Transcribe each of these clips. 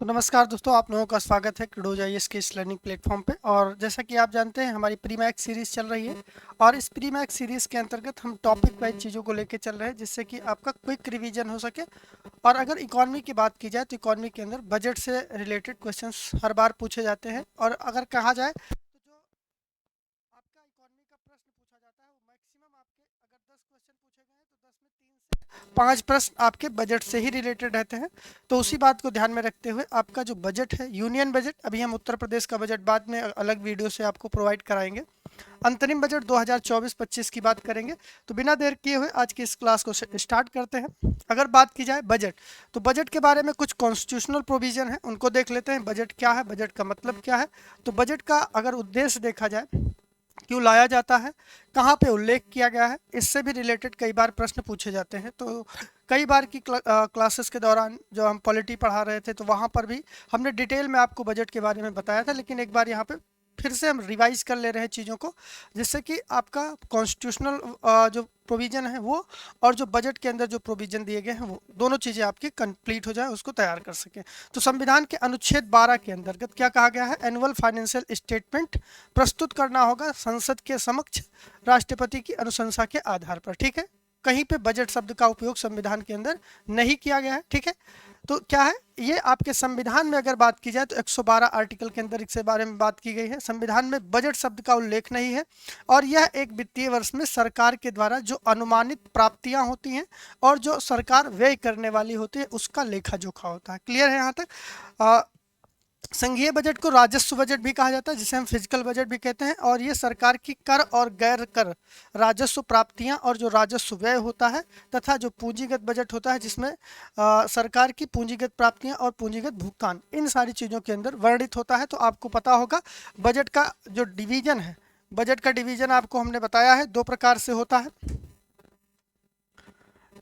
तो नमस्कार दोस्तों, आप लोगों का स्वागत है क्रिडोज आईएएस के इस लर्निंग प्लेटफॉर्म पे। और जैसा कि आप जानते हैं, हमारी प्री मैथ्स सीरीज़ चल रही है और इस प्री मैथ्स सीरीज़ के अंतर्गत हम टॉपिक वाइज चीज़ों को लेकर चल रहे हैं, जिससे कि आपका क्विक रिवीजन हो सके। और अगर इकोनॉमी की बात की जाए तो इकोनॉमी के अंदर बजट से रिलेटेड क्वेश्चंस हर बार पूछे जाते हैं। और अगर कहा जाए तो जो आपका इकोनॉमी का प्रश्न पूछा जाता है, वो मैक्सिमम आपके अगर 10 क्वेश्चन पूछे गए हैं तो 10 में 3 से 5 प्रश्न आपके बजट से ही रिलेटेड रहते हैं। तो उसी बात को ध्यान में रखते हुए आपका जो बजट है, यूनियन बजट, अभी हम उत्तर प्रदेश का बजट बाद में अलग वीडियो से आपको प्रोवाइड कराएंगे। अंतरिम बजट 2024-25 की बात करेंगे। तो बिना देर किए हुए आज की इस क्लास को स्टार्ट करते हैं। अगर बात की जाए बजट, तो बजट के बारे में कुछ कॉन्स्टिट्यूशनल प्रोविजन है, उनको देख लेते हैं। बजट क्या है, बजट का मतलब क्या है। तो बजट का अगर उद्देश्य देखा जाए, क्यों लाया जाता है, कहाँ पे उल्लेख किया गया है, इससे भी रिलेटेड कई बार प्रश्न पूछे जाते हैं। तो कई बार की क्लासेस के दौरान जो हम पॉलिटी पढ़ा रहे थे, तो वहाँ पर भी हमने डिटेल में आपको बजट के बारे में बताया था, लेकिन एक बार यहाँ पे फिर से हम रिवाइज कर ले रहे हैं चीज़ों को, जिससे कि आपका कॉन्स्टिट्यूशनल जो प्रोविज़न है वो, और जो बजट के अंदर जो प्रोविज़न दिए गए हैं, वो दोनों चीज़ें आपकी कंप्लीट हो जाए, उसको तैयार कर सकें। तो संविधान के अनुच्छेद 12 के अंतर्गत क्या कहा गया है, एनुअल फाइनेंशियल स्टेटमेंट प्रस्तुत करना होगा संसद के समक्ष राष्ट्रपति की अनुशंसा के आधार पर। ठीक है, कहीं पे बजट शब्द का उपयोग संविधान के अंदर नहीं किया गया है। ठीक है, तो क्या है ये, आपके संविधान में अगर बात की जाए तो 112 आर्टिकल के अंदर इसके बारे में बात की गई है। संविधान में बजट शब्द का उल्लेख नहीं है। और यह एक वित्तीय वर्ष में सरकार के द्वारा जो अनुमानित प्राप्तियां होती हैं और जो सरकार व्यय करने वाली होती है, उसका लेखा जोखा होता है। क्लियर है यहाँ तक। संघीय बजट को राजस्व बजट भी कहा जाता है, जिसे हम फिजिकल बजट भी कहते हैं। और ये सरकार की कर और गैर कर राजस्व प्राप्तियां और जो राजस्व व्यय होता है, तथा जो पूंजीगत बजट होता है, जिसमें सरकार की पूंजीगत प्राप्तियां और पूंजीगत भुगतान, इन सारी चीज़ों के अंदर वर्णित होता है। तो आपको पता होगा बजट का जो डिवीजन है, बजट का डिवीजन आपको हमने बताया है 2 प्रकार से होता है।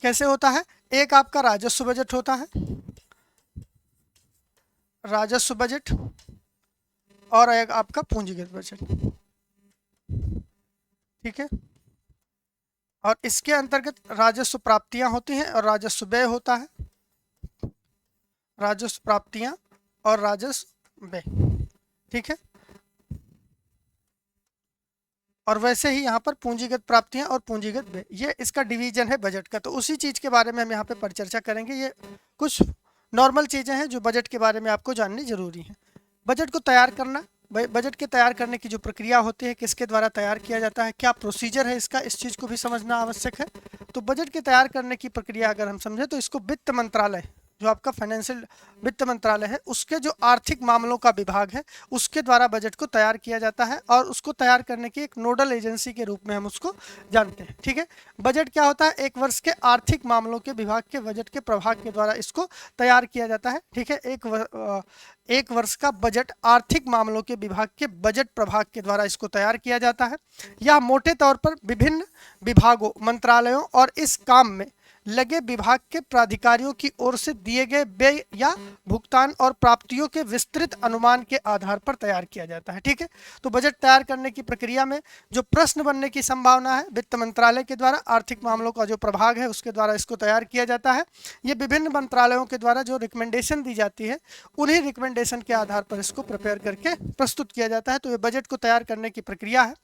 कैसे होता है, एक आपका राजस्व बजट होता है, राजस्व बजट, और एक आपका पूंजीगत बजट। ठीक है, और इसके अंतर्गत राजस्व प्राप्तियां होती हैं और राजस्व व्यय होता है, राजस्व प्राप्तियां और राजस्व व्यय। ठीक है, और वैसे ही यहाँ पर पूंजीगत प्राप्तियां और पूंजीगत व्यय, ये इसका डिवीजन है बजट का। तो उसी चीज़ के बारे में हम यहाँ पे परिचर्चा करेंगे। ये कुछ नॉर्मल चीज़ें हैं जो बजट के बारे में आपको जाननी जरूरी है। बजट को तैयार करना, बजट के तैयार करने की जो प्रक्रिया होती है, किसके द्वारा तैयार किया जाता है, क्या प्रोसीजर है इसका, इस चीज़ को भी समझना आवश्यक है। तो बजट के तैयार करने की प्रक्रिया अगर हम समझें, तो इसको वित्त मंत्रालय, जो आपका फाइनेंशियल वित्त मंत्रालय है, उसके जो आर्थिक मामलों का विभाग है, उसके द्वारा बजट को तैयार किया जाता है। और उसको तैयार करने की एक नोडल एजेंसी के रूप में हम उसको जानते हैं। ठीक है, बजट क्या होता है, एक वर्ष के आर्थिक मामलों के विभाग के बजट के प्रभाग के द्वारा इसको तैयार किया जाता है। ठीक है, एक वर्ष का बजट आर्थिक मामलों के विभाग के बजट प्रभाग के द्वारा इसको तैयार किया जाता है। यह मोटे तौर पर विभिन्न विभागों, मंत्रालयों और इस काम में लगे विभाग के प्राधिकारियों की ओर से दिए गए व्यय या भुगतान और प्राप्तियों के विस्तृत अनुमान के आधार पर तैयार किया जाता है। ठीक है, तो बजट तैयार करने की प्रक्रिया में जो प्रश्न बनने की संभावना है, वित्त मंत्रालय के द्वारा आर्थिक मामलों का जो प्रभाग है, उसके द्वारा इसको तैयार किया जाता है। ये विभिन्न मंत्रालयों के द्वारा जो रिकमेंडेशन दी जाती है, उन्हीं रिकमेंडेशन के आधार पर इसको प्रिपेयर करके प्रस्तुत किया जाता है। तो ये बजट को तैयार करने की प्रक्रिया है।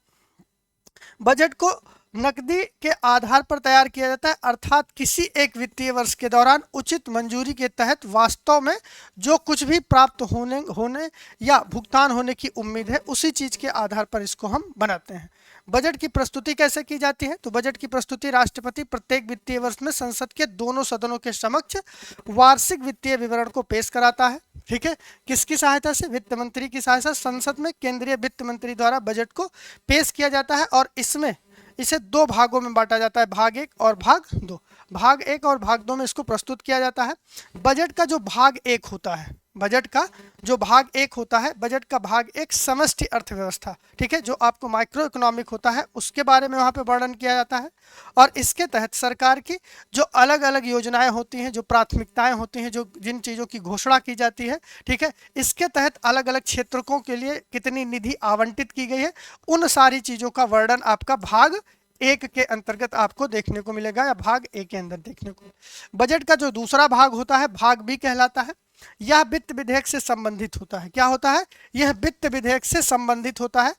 बजट को नकदी के आधार पर तैयार किया जाता है, अर्थात किसी एक वित्तीय वर्ष के दौरान उचित मंजूरी के तहत वास्तव में जो कुछ भी प्राप्त होने या भुगतान होने की उम्मीद है, उसी चीज़ के आधार पर इसको हम बनाते हैं। बजट की प्रस्तुति कैसे की जाती है, तो बजट की प्रस्तुति राष्ट्रपति प्रत्येक वित्तीय वर्ष में संसद के दोनों सदनों के समक्ष वार्षिक वित्तीय विवरण को पेश कराता है। ठीक है, किसकी सहायता से, वित्त मंत्री की सहायता से संसद में केंद्रीय वित्त मंत्री द्वारा बजट को पेश किया जाता है। और इसमें इसे 2 भागों में बांटा जाता है, भाग 1 और भाग 2। भाग 1 और भाग 2 में इसको प्रस्तुत किया जाता है। बजट का जो भाग 1 होता है, बजट का जो भाग 1 होता है, बजट का भाग 1 समष्टि अर्थव्यवस्था, ठीक है, जो आपको माइक्रो इकोनॉमिक होता है, उसके बारे में वहाँ पे वर्णन किया जाता है। और इसके तहत सरकार की जो अलग अलग योजनाएं होती हैं, जो प्राथमिकताएं होती हैं, जो जिन चीज़ों की घोषणा की जाती है, ठीक है, इसके तहत अलग अलग क्षेत्रों के लिए कितनी निधि आवंटित की गई है, उन सारी चीज़ों का वर्णन आपका भाग 1 के अंतर्गत आपको देखने को मिलेगा, या भाग 1 के अंदर देखने को। बजट का जो दूसरा भाग होता है, भाग बी कहलाता है। यह वित्त विधेयक से संबंधित होता है। क्या होता है? यह वित्त विधेयक से संबंधित होता है।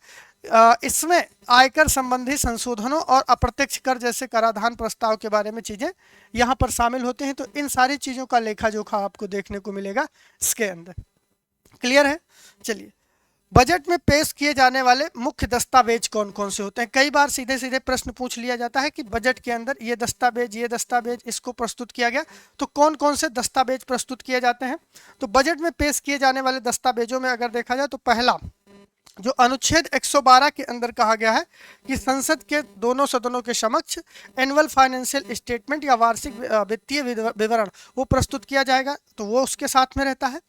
इसमें आयकर संबंधी संशोधनों और अप्रत्यक्ष कर जैसे कराधान प्रस्ताव के बारे में चीजें यहाँ पर शामिल होते हैं। तो इन सारी चीजों का लेखा जोखा आपको देखने को मिलेगा इसके अंदर। क्लियर है? चलिए, बजट में पेश किए जाने वाले मुख्य दस्तावेज कौन कौन से होते हैं? कई बार सीधे सीधे प्रश्न पूछ लिया जाता है कि बजट के अंदर ये दस्तावेज इसको प्रस्तुत किया गया, तो कौन कौन से दस्तावेज प्रस्तुत किए जाते हैं? तो बजट में पेश किए जाने वाले दस्तावेजों में अगर देखा जाए तो पहला जो अनुच्छेद 112 के अंदर कहा गया है कि संसद के दोनों सदनों के समक्ष एनुअल फाइनेंशियल स्टेटमेंट या वार्षिक वित्तीय विवरण वो प्रस्तुत किया जाएगा, तो वो उसके साथ में रहता है।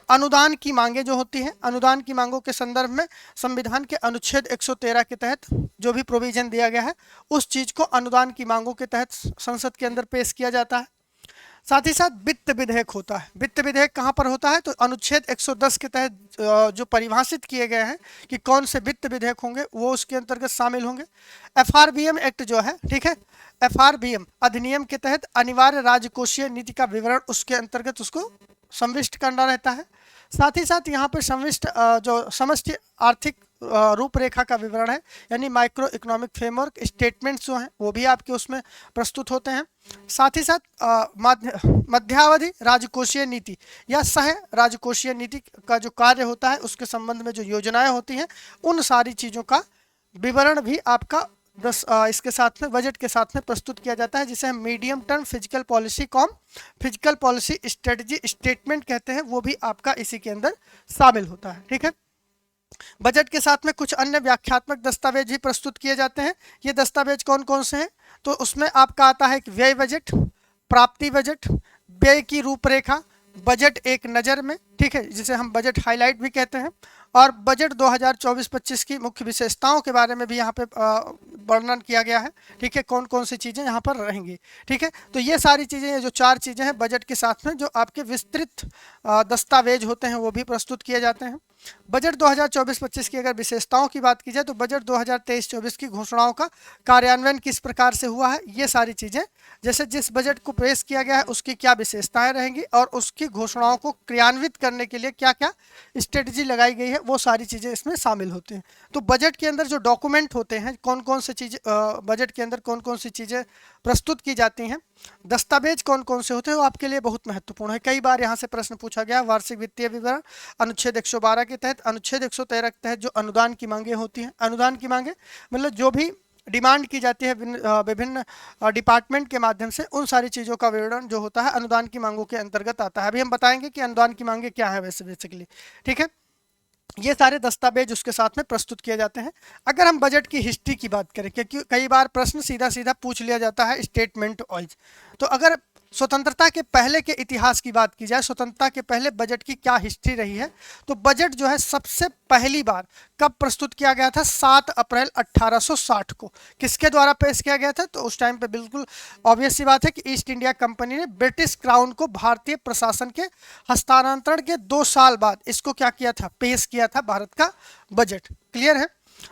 अनुदान की मांगे जो होती हैं, अनुदान की मांगों के संदर्भ में संविधान के अनुच्छेद 113 के तहत जो भी प्रोविजन दिया गया है उस चीज को अनुदान की मांगों के तहत संसद के अंदर पेश किया जाता है। साथ ही साथ वित्त विधेयक होता है। वित्त विधेयक कहाँ पर होता है? तो अनुच्छेद 110 के तहत जो परिभाषित किए गए हैं कि कौन से वित्त विधेयक होंगे वो उसके अंतर्गत शामिल होंगे। एफआरबीएम एक्ट जो है, ठीक है, एफआरबीएम अधिनियम के तहत अनिवार्य राजकोषीय नीति का विवरण उसके अंतर्गत उसको संविष्ट करना रहता है। साथ ही साथ यहाँ पर संविष्ट जो समष्टि आर्थिक रूपरेखा का विवरण है, यानी माइक्रो इकोनॉमिक फ्रेमवर्क स्टेटमेंट्स जो हैं वो भी आपके उसमें प्रस्तुत होते हैं। साथ ही साथ मध्यावधि राजकोषीय नीति या सह राजकोषीय नीति का जो कार्य होता है उसके संबंध में जो योजनाएं होती हैं उन सारी चीज़ों का विवरण भी आपका इसके साथ में बजट के साथ में प्रस्तुत किया जाता है, जिसे हम medium term physical policy strategy statement कहते हैं। वो भी आपका इसी के अंदर शामिल होता है। ठीक है, बजट के साथ में कुछ अन्य व्याख्यात्मक दस्तावेज भी प्रस्तुत किए जाते हैं। ये दस्तावेज कौन कौन से हैं? तो उसमें आपका आता है व्यय बजट, प्राप्ति बजट, व्यय की रूपरेखा, बजट एक नज़र में, ठीक है, जिसे हम बजट हाईलाइट भी कहते हैं, और बजट 2024-25 की मुख्य विशेषताओं के बारे में भी यहाँ पे वर्णन किया गया है। ठीक है, कौन कौन सी चीज़ें यहाँ पर रहेंगी। ठीक है, तो ये सारी चीज़ें, ये जो 4 चीज़ें हैं बजट के साथ में जो आपके विस्तृत दस्तावेज होते हैं वो भी प्रस्तुत किए जाते हैं। बजट 2024-25 की अगर विशेषताओं की बात की जाए तो बजट 2023-24 की घोषणाओं का कार्यान्वयन किस प्रकार से हुआ है, ये सारी चीज़ें, जैसे जिस बजट को पेश किया गया है उसकी क्या विशेषताएं रहेंगी और उसकी घोषणाओं को क्रियान्वित करने के लिए क्या क्या स्ट्रेटजी लगाई गई है, वो सारी चीज़ें इसमें शामिल होती हैं। तो बजट के अंदर जो डॉक्यूमेंट होते हैं, कौन कौन से चीज़ें बजट के अंदर कौन कौन सी चीज़ें प्रस्तुत की जाती हैं, दस्तावेज कौन कौन से होते हैं, वो आपके लिए बहुत महत्वपूर्ण है। कई बार यहाँ से प्रश्न पूछा गया। वार्षिक वित्तीय विवरण अनुच्छेद 112 के तहत, अनुच्छेद 113 के तहत जो अनुदान की मांगे होती हैं, अनुदान की मांगे मतलब जो भी डिमांड की जाती है विभिन्न डिपार्टमेंट के माध्यम से, उन सारी चीज़ों का विवरण जो होता है अनुदान की मांगों के अंतर्गत आता है। अभी हम बताएंगे कि अनुदान की मांगे क्या है वैसे बेसिकली। ठीक है, ये सारे दस्तावेज उसके साथ में प्रस्तुत किए जाते हैं। अगर हम बजट की हिस्ट्री की बात करें, क्योंकि कई बार प्रश्न सीधा सीधा पूछ लिया जाता है स्टेटमेंट वाइज, तो अगर स्वतंत्रता के पहले के इतिहास की बात की जाए, स्वतंत्रता के पहले बजट की क्या हिस्ट्री रही है, तो बजट जो है सबसे पहली बार कब प्रस्तुत किया गया था? 7 अप्रैल 1860 को। किसके द्वारा पेश किया गया था? तो उस टाइम पे बिल्कुल ऑब्वियस सी बात है कि ईस्ट इंडिया कंपनी ने ब्रिटिश क्राउन को भारतीय प्रशासन के हस्तांतरण के 2 साल बाद इसको क्या किया था? पेश किया था भारत का बजट। क्लियर है?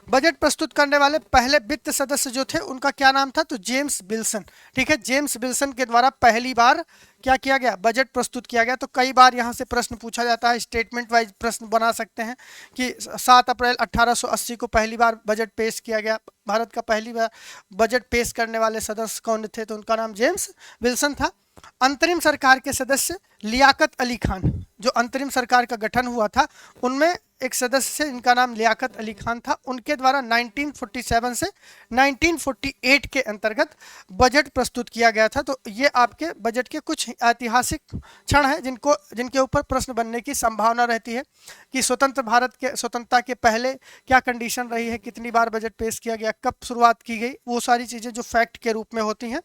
बजट प्रस्तुत करने वाले पहले वित्त सदस्य जो थे उनका क्या नाम था? तो जेम्स विल्सन। ठीक है, जेम्स विल्सन के द्वारा पहली बार क्या किया गया? बजट प्रस्तुत किया गया। तो कई बार यहाँ से प्रश्न पूछा जाता है, स्टेटमेंट वाइज प्रश्न बना सकते हैं कि 7 अप्रैल 1880 को पहली बार बजट पेश किया गया। भारत का पहली बार बजट पेश करने वाले सदस्य कौन थे? तो उनका नाम जेम्स विल्सन था। अंतरिम सरकार के सदस्य लियाकत अली खान, जो अंतरिम सरकार का गठन हुआ था उनमें एक सदस्य इनका नाम लियाकत अली खान था। उनके द्वारा 1947 से 1948 के अंतर्गत बजट प्रस्तुत किया गया था। तो ये आपके बजट के कुछ ऐतिहासिक क्षण हैं जिनके ऊपर प्रश्न बनने की संभावना रहती है कि स्वतंत्र भारत के स्वतंत्रता के पहले क्या कंडीशन रही है, कितनी बार बजट पेश किया गया, कब शुरुआत की गई, वो सारी चीज़ें जो फैक्ट के रूप में होती हैं,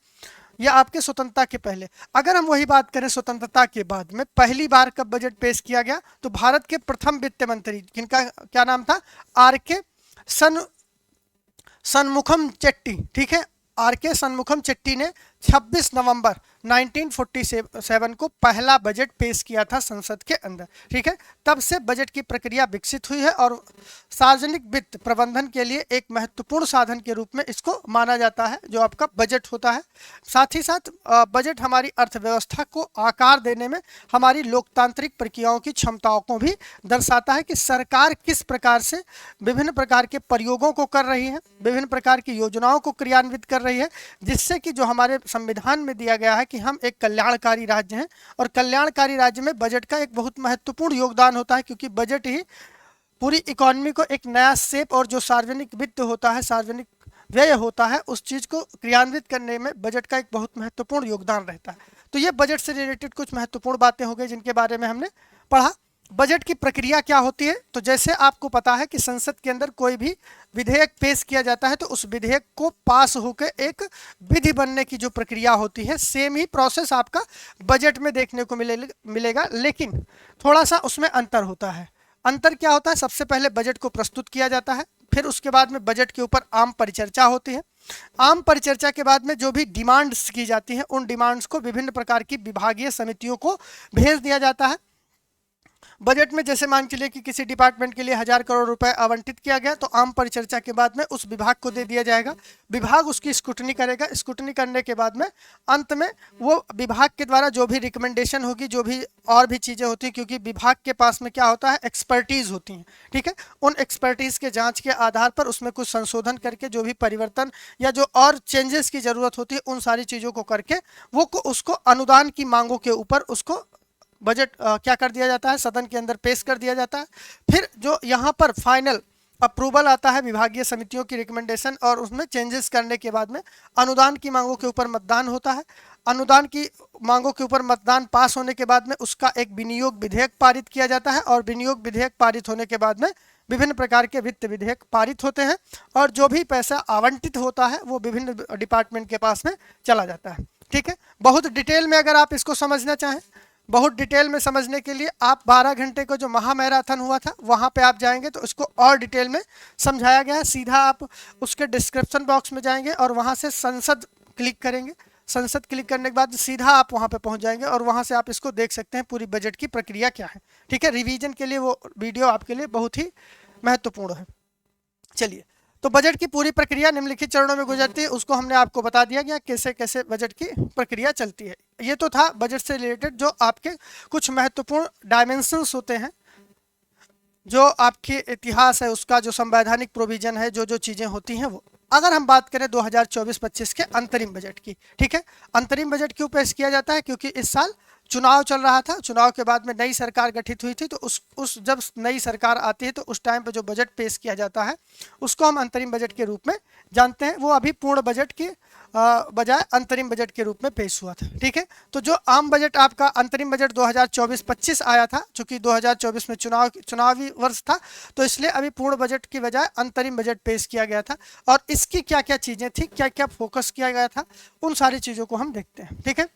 या आपके स्वतंत्रता के पहले। अगर हम वही बात करें स्वतंत्रता के बाद में पहली बार कब बजट पेश किया गया, तो भारत के प्रथम वित्त मंत्री जिनका क्या नाम था? आर.के. सनमुखम चेट्टी। ठीक है, आर.के. सनमुखम चेट्टी ने 26 नवंबर 1947 को पहला बजट पेश किया था संसद के अंदर। ठीक है, तब से बजट की प्रक्रिया विकसित हुई है और सार्वजनिक वित्त प्रबंधन के लिए एक महत्वपूर्ण साधन के रूप में इसको माना जाता है, जो आपका बजट होता है। साथ ही साथ बजट हमारी अर्थव्यवस्था को आकार देने में हमारी लोकतांत्रिक प्रक्रियाओं की क्षमताओं को भी दर्शाता है कि सरकार किस प्रकार से विभिन्न प्रकार के प्रयोगों को कर रही है, विभिन्न प्रकार की योजनाओं को क्रियान्वित कर रही है, जिससे कि जो हमारे संविधान में दिया गया है कि हम एक कल्याणकारी राज्य हैं, और कल्याणकारी राज्य में बजट का एक बहुत महत्वपूर्ण योगदान होता है, क्योंकि बजट ही पूरी इकोनॉमी को एक नया शेप, और जो सार्वजनिक वित्त होता है, सार्वजनिक व्यय होता है, उस चीज़ को क्रियान्वित करने में बजट का एक बहुत महत्वपूर्ण योगदान रहता है। तो ये बजट से रिलेटेड कुछ महत्वपूर्ण बातें हो गई जिनके बारे में हमने पढ़ा। बजट की प्रक्रिया क्या होती है, तो जैसे आपको पता है कि संसद के अंदर कोई भी विधेयक पेश किया जाता है तो उस विधेयक को पास होकर एक विधि बनने की जो प्रक्रिया होती है, सेम ही प्रोसेस आपका बजट में देखने को मिलेगा, लेकिन थोड़ा सा उसमें अंतर होता है। अंतर क्या होता है, सबसे पहले बजट को प्रस्तुत किया जाता है, फिर उसके बाद में बजट के ऊपर आम परिचर्चा होती है। आम परिचर्चा के बाद में जो भी डिमांड्स की जाती हैं, उन डिमांड्स को विभिन्न प्रकार की विभागीय समितियों को भेज दिया जाता है। बजट में जैसे मान चलिए कि किसी डिपार्टमेंट के लिए 1000 करोड़ रुपए आवंटित किया गया, तो आम परिचर्चा के बाद में उस विभाग को दे दिया जाएगा, विभाग उसकी स्क्रूटनी करेगा, स्क्रूटनी करने के बाद में अंत में वो विभाग के द्वारा जो भी रिकमेंडेशन होगी, जो भी और भी चीज़ें होती हैं, क्योंकि विभाग के पास में क्या होता है, एक्सपर्टीज़ होती हैं। ठीक है, उन एक्सपर्टीज़ के जाँच के आधार पर उसमें कुछ संशोधन करके जो भी परिवर्तन या जो और चेंजेस की ज़रूरत होती है, उन सारी चीज़ों को करके वो उसको अनुदान की मांगों के ऊपर उसको बजट क्या कर दिया जाता है, सदन के अंदर पेश कर दिया जाता है। फिर जो यहाँ पर फाइनल अप्रूवल आता है विभागीय समितियों की रिकमेंडेशन, और उसमें चेंजेस करने के बाद में अनुदान की मांगों के ऊपर मतदान होता है। अनुदान की मांगों के ऊपर मतदान पास होने के बाद में उसका एक विनियोग विधेयक पारित किया जाता है, और विनियोग विधेयक पारित होने के बाद में विभिन्न प्रकार के वित्त विधेयक पारित होते हैं, और जो भी पैसा आवंटित होता है वो विभिन्न डिपार्टमेंट के पास में चला जाता है। ठीक है, बहुत डिटेल में अगर आप इसको समझना चाहें, बहुत डिटेल में समझने के लिए आप 12 घंटे का जो महामैराथन हुआ था वहाँ पे आप जाएंगे तो इसको और डिटेल में समझाया गया है। सीधा आप उसके डिस्क्रिप्शन बॉक्स में जाएंगे और वहाँ से संसद क्लिक करेंगे। संसद क्लिक करने के बाद सीधा आप वहाँ पे पहुँच जाएंगे और वहाँ से आप इसको देख सकते हैं पूरी बजट की प्रक्रिया क्या है। ठीक है, रिवीजन के लिए वो वीडियो आपके लिए बहुत ही महत्वपूर्ण है। चलिए, तो बजट की पूरी प्रक्रिया निम्नलिखित चरणों में गुजरती है, उसको हमने आपको बता दिया गया कैसे कैसे बजट की प्रक्रिया चलती है। ये तो था बजट से रिलेटेड जो आपके कुछ महत्वपूर्ण डायमेंशंस होते हैं, जो आपके इतिहास है उसका, जो संवैधानिक प्रोविजन है, जो जो चीज़ें होती हैं वो। अगर हम बात करें 2024-25 के अंतरिम बजट की, ठीक है, अंतरिम बजट क्यों पेश किया जाता है, क्योंकि इस साल चुनाव चल रहा था, चुनाव के बाद में नई सरकार गठित हुई थी, तो उस जब नई सरकार आती है तो उस टाइम पे जो बजट पेश किया जाता है उसको हम अंतरिम बजट के रूप में जानते हैं। वो अभी पूर्ण बजट के बजाय अंतरिम बजट के रूप में पेश हुआ था। ठीक है, तो जो आम बजट आपका अंतरिम बजट 2024-25 आया था, चूंकि 2024 में चुनावी वर्ष था, तो इसलिए अभी पूर्ण बजट की बजाय अंतरिम बजट पेश किया गया था, और इसकी क्या क्या चीज़ें थी, क्या क्या फोकस किया गया था, उन सारी चीज़ों को हम देखते हैं। ठीक है,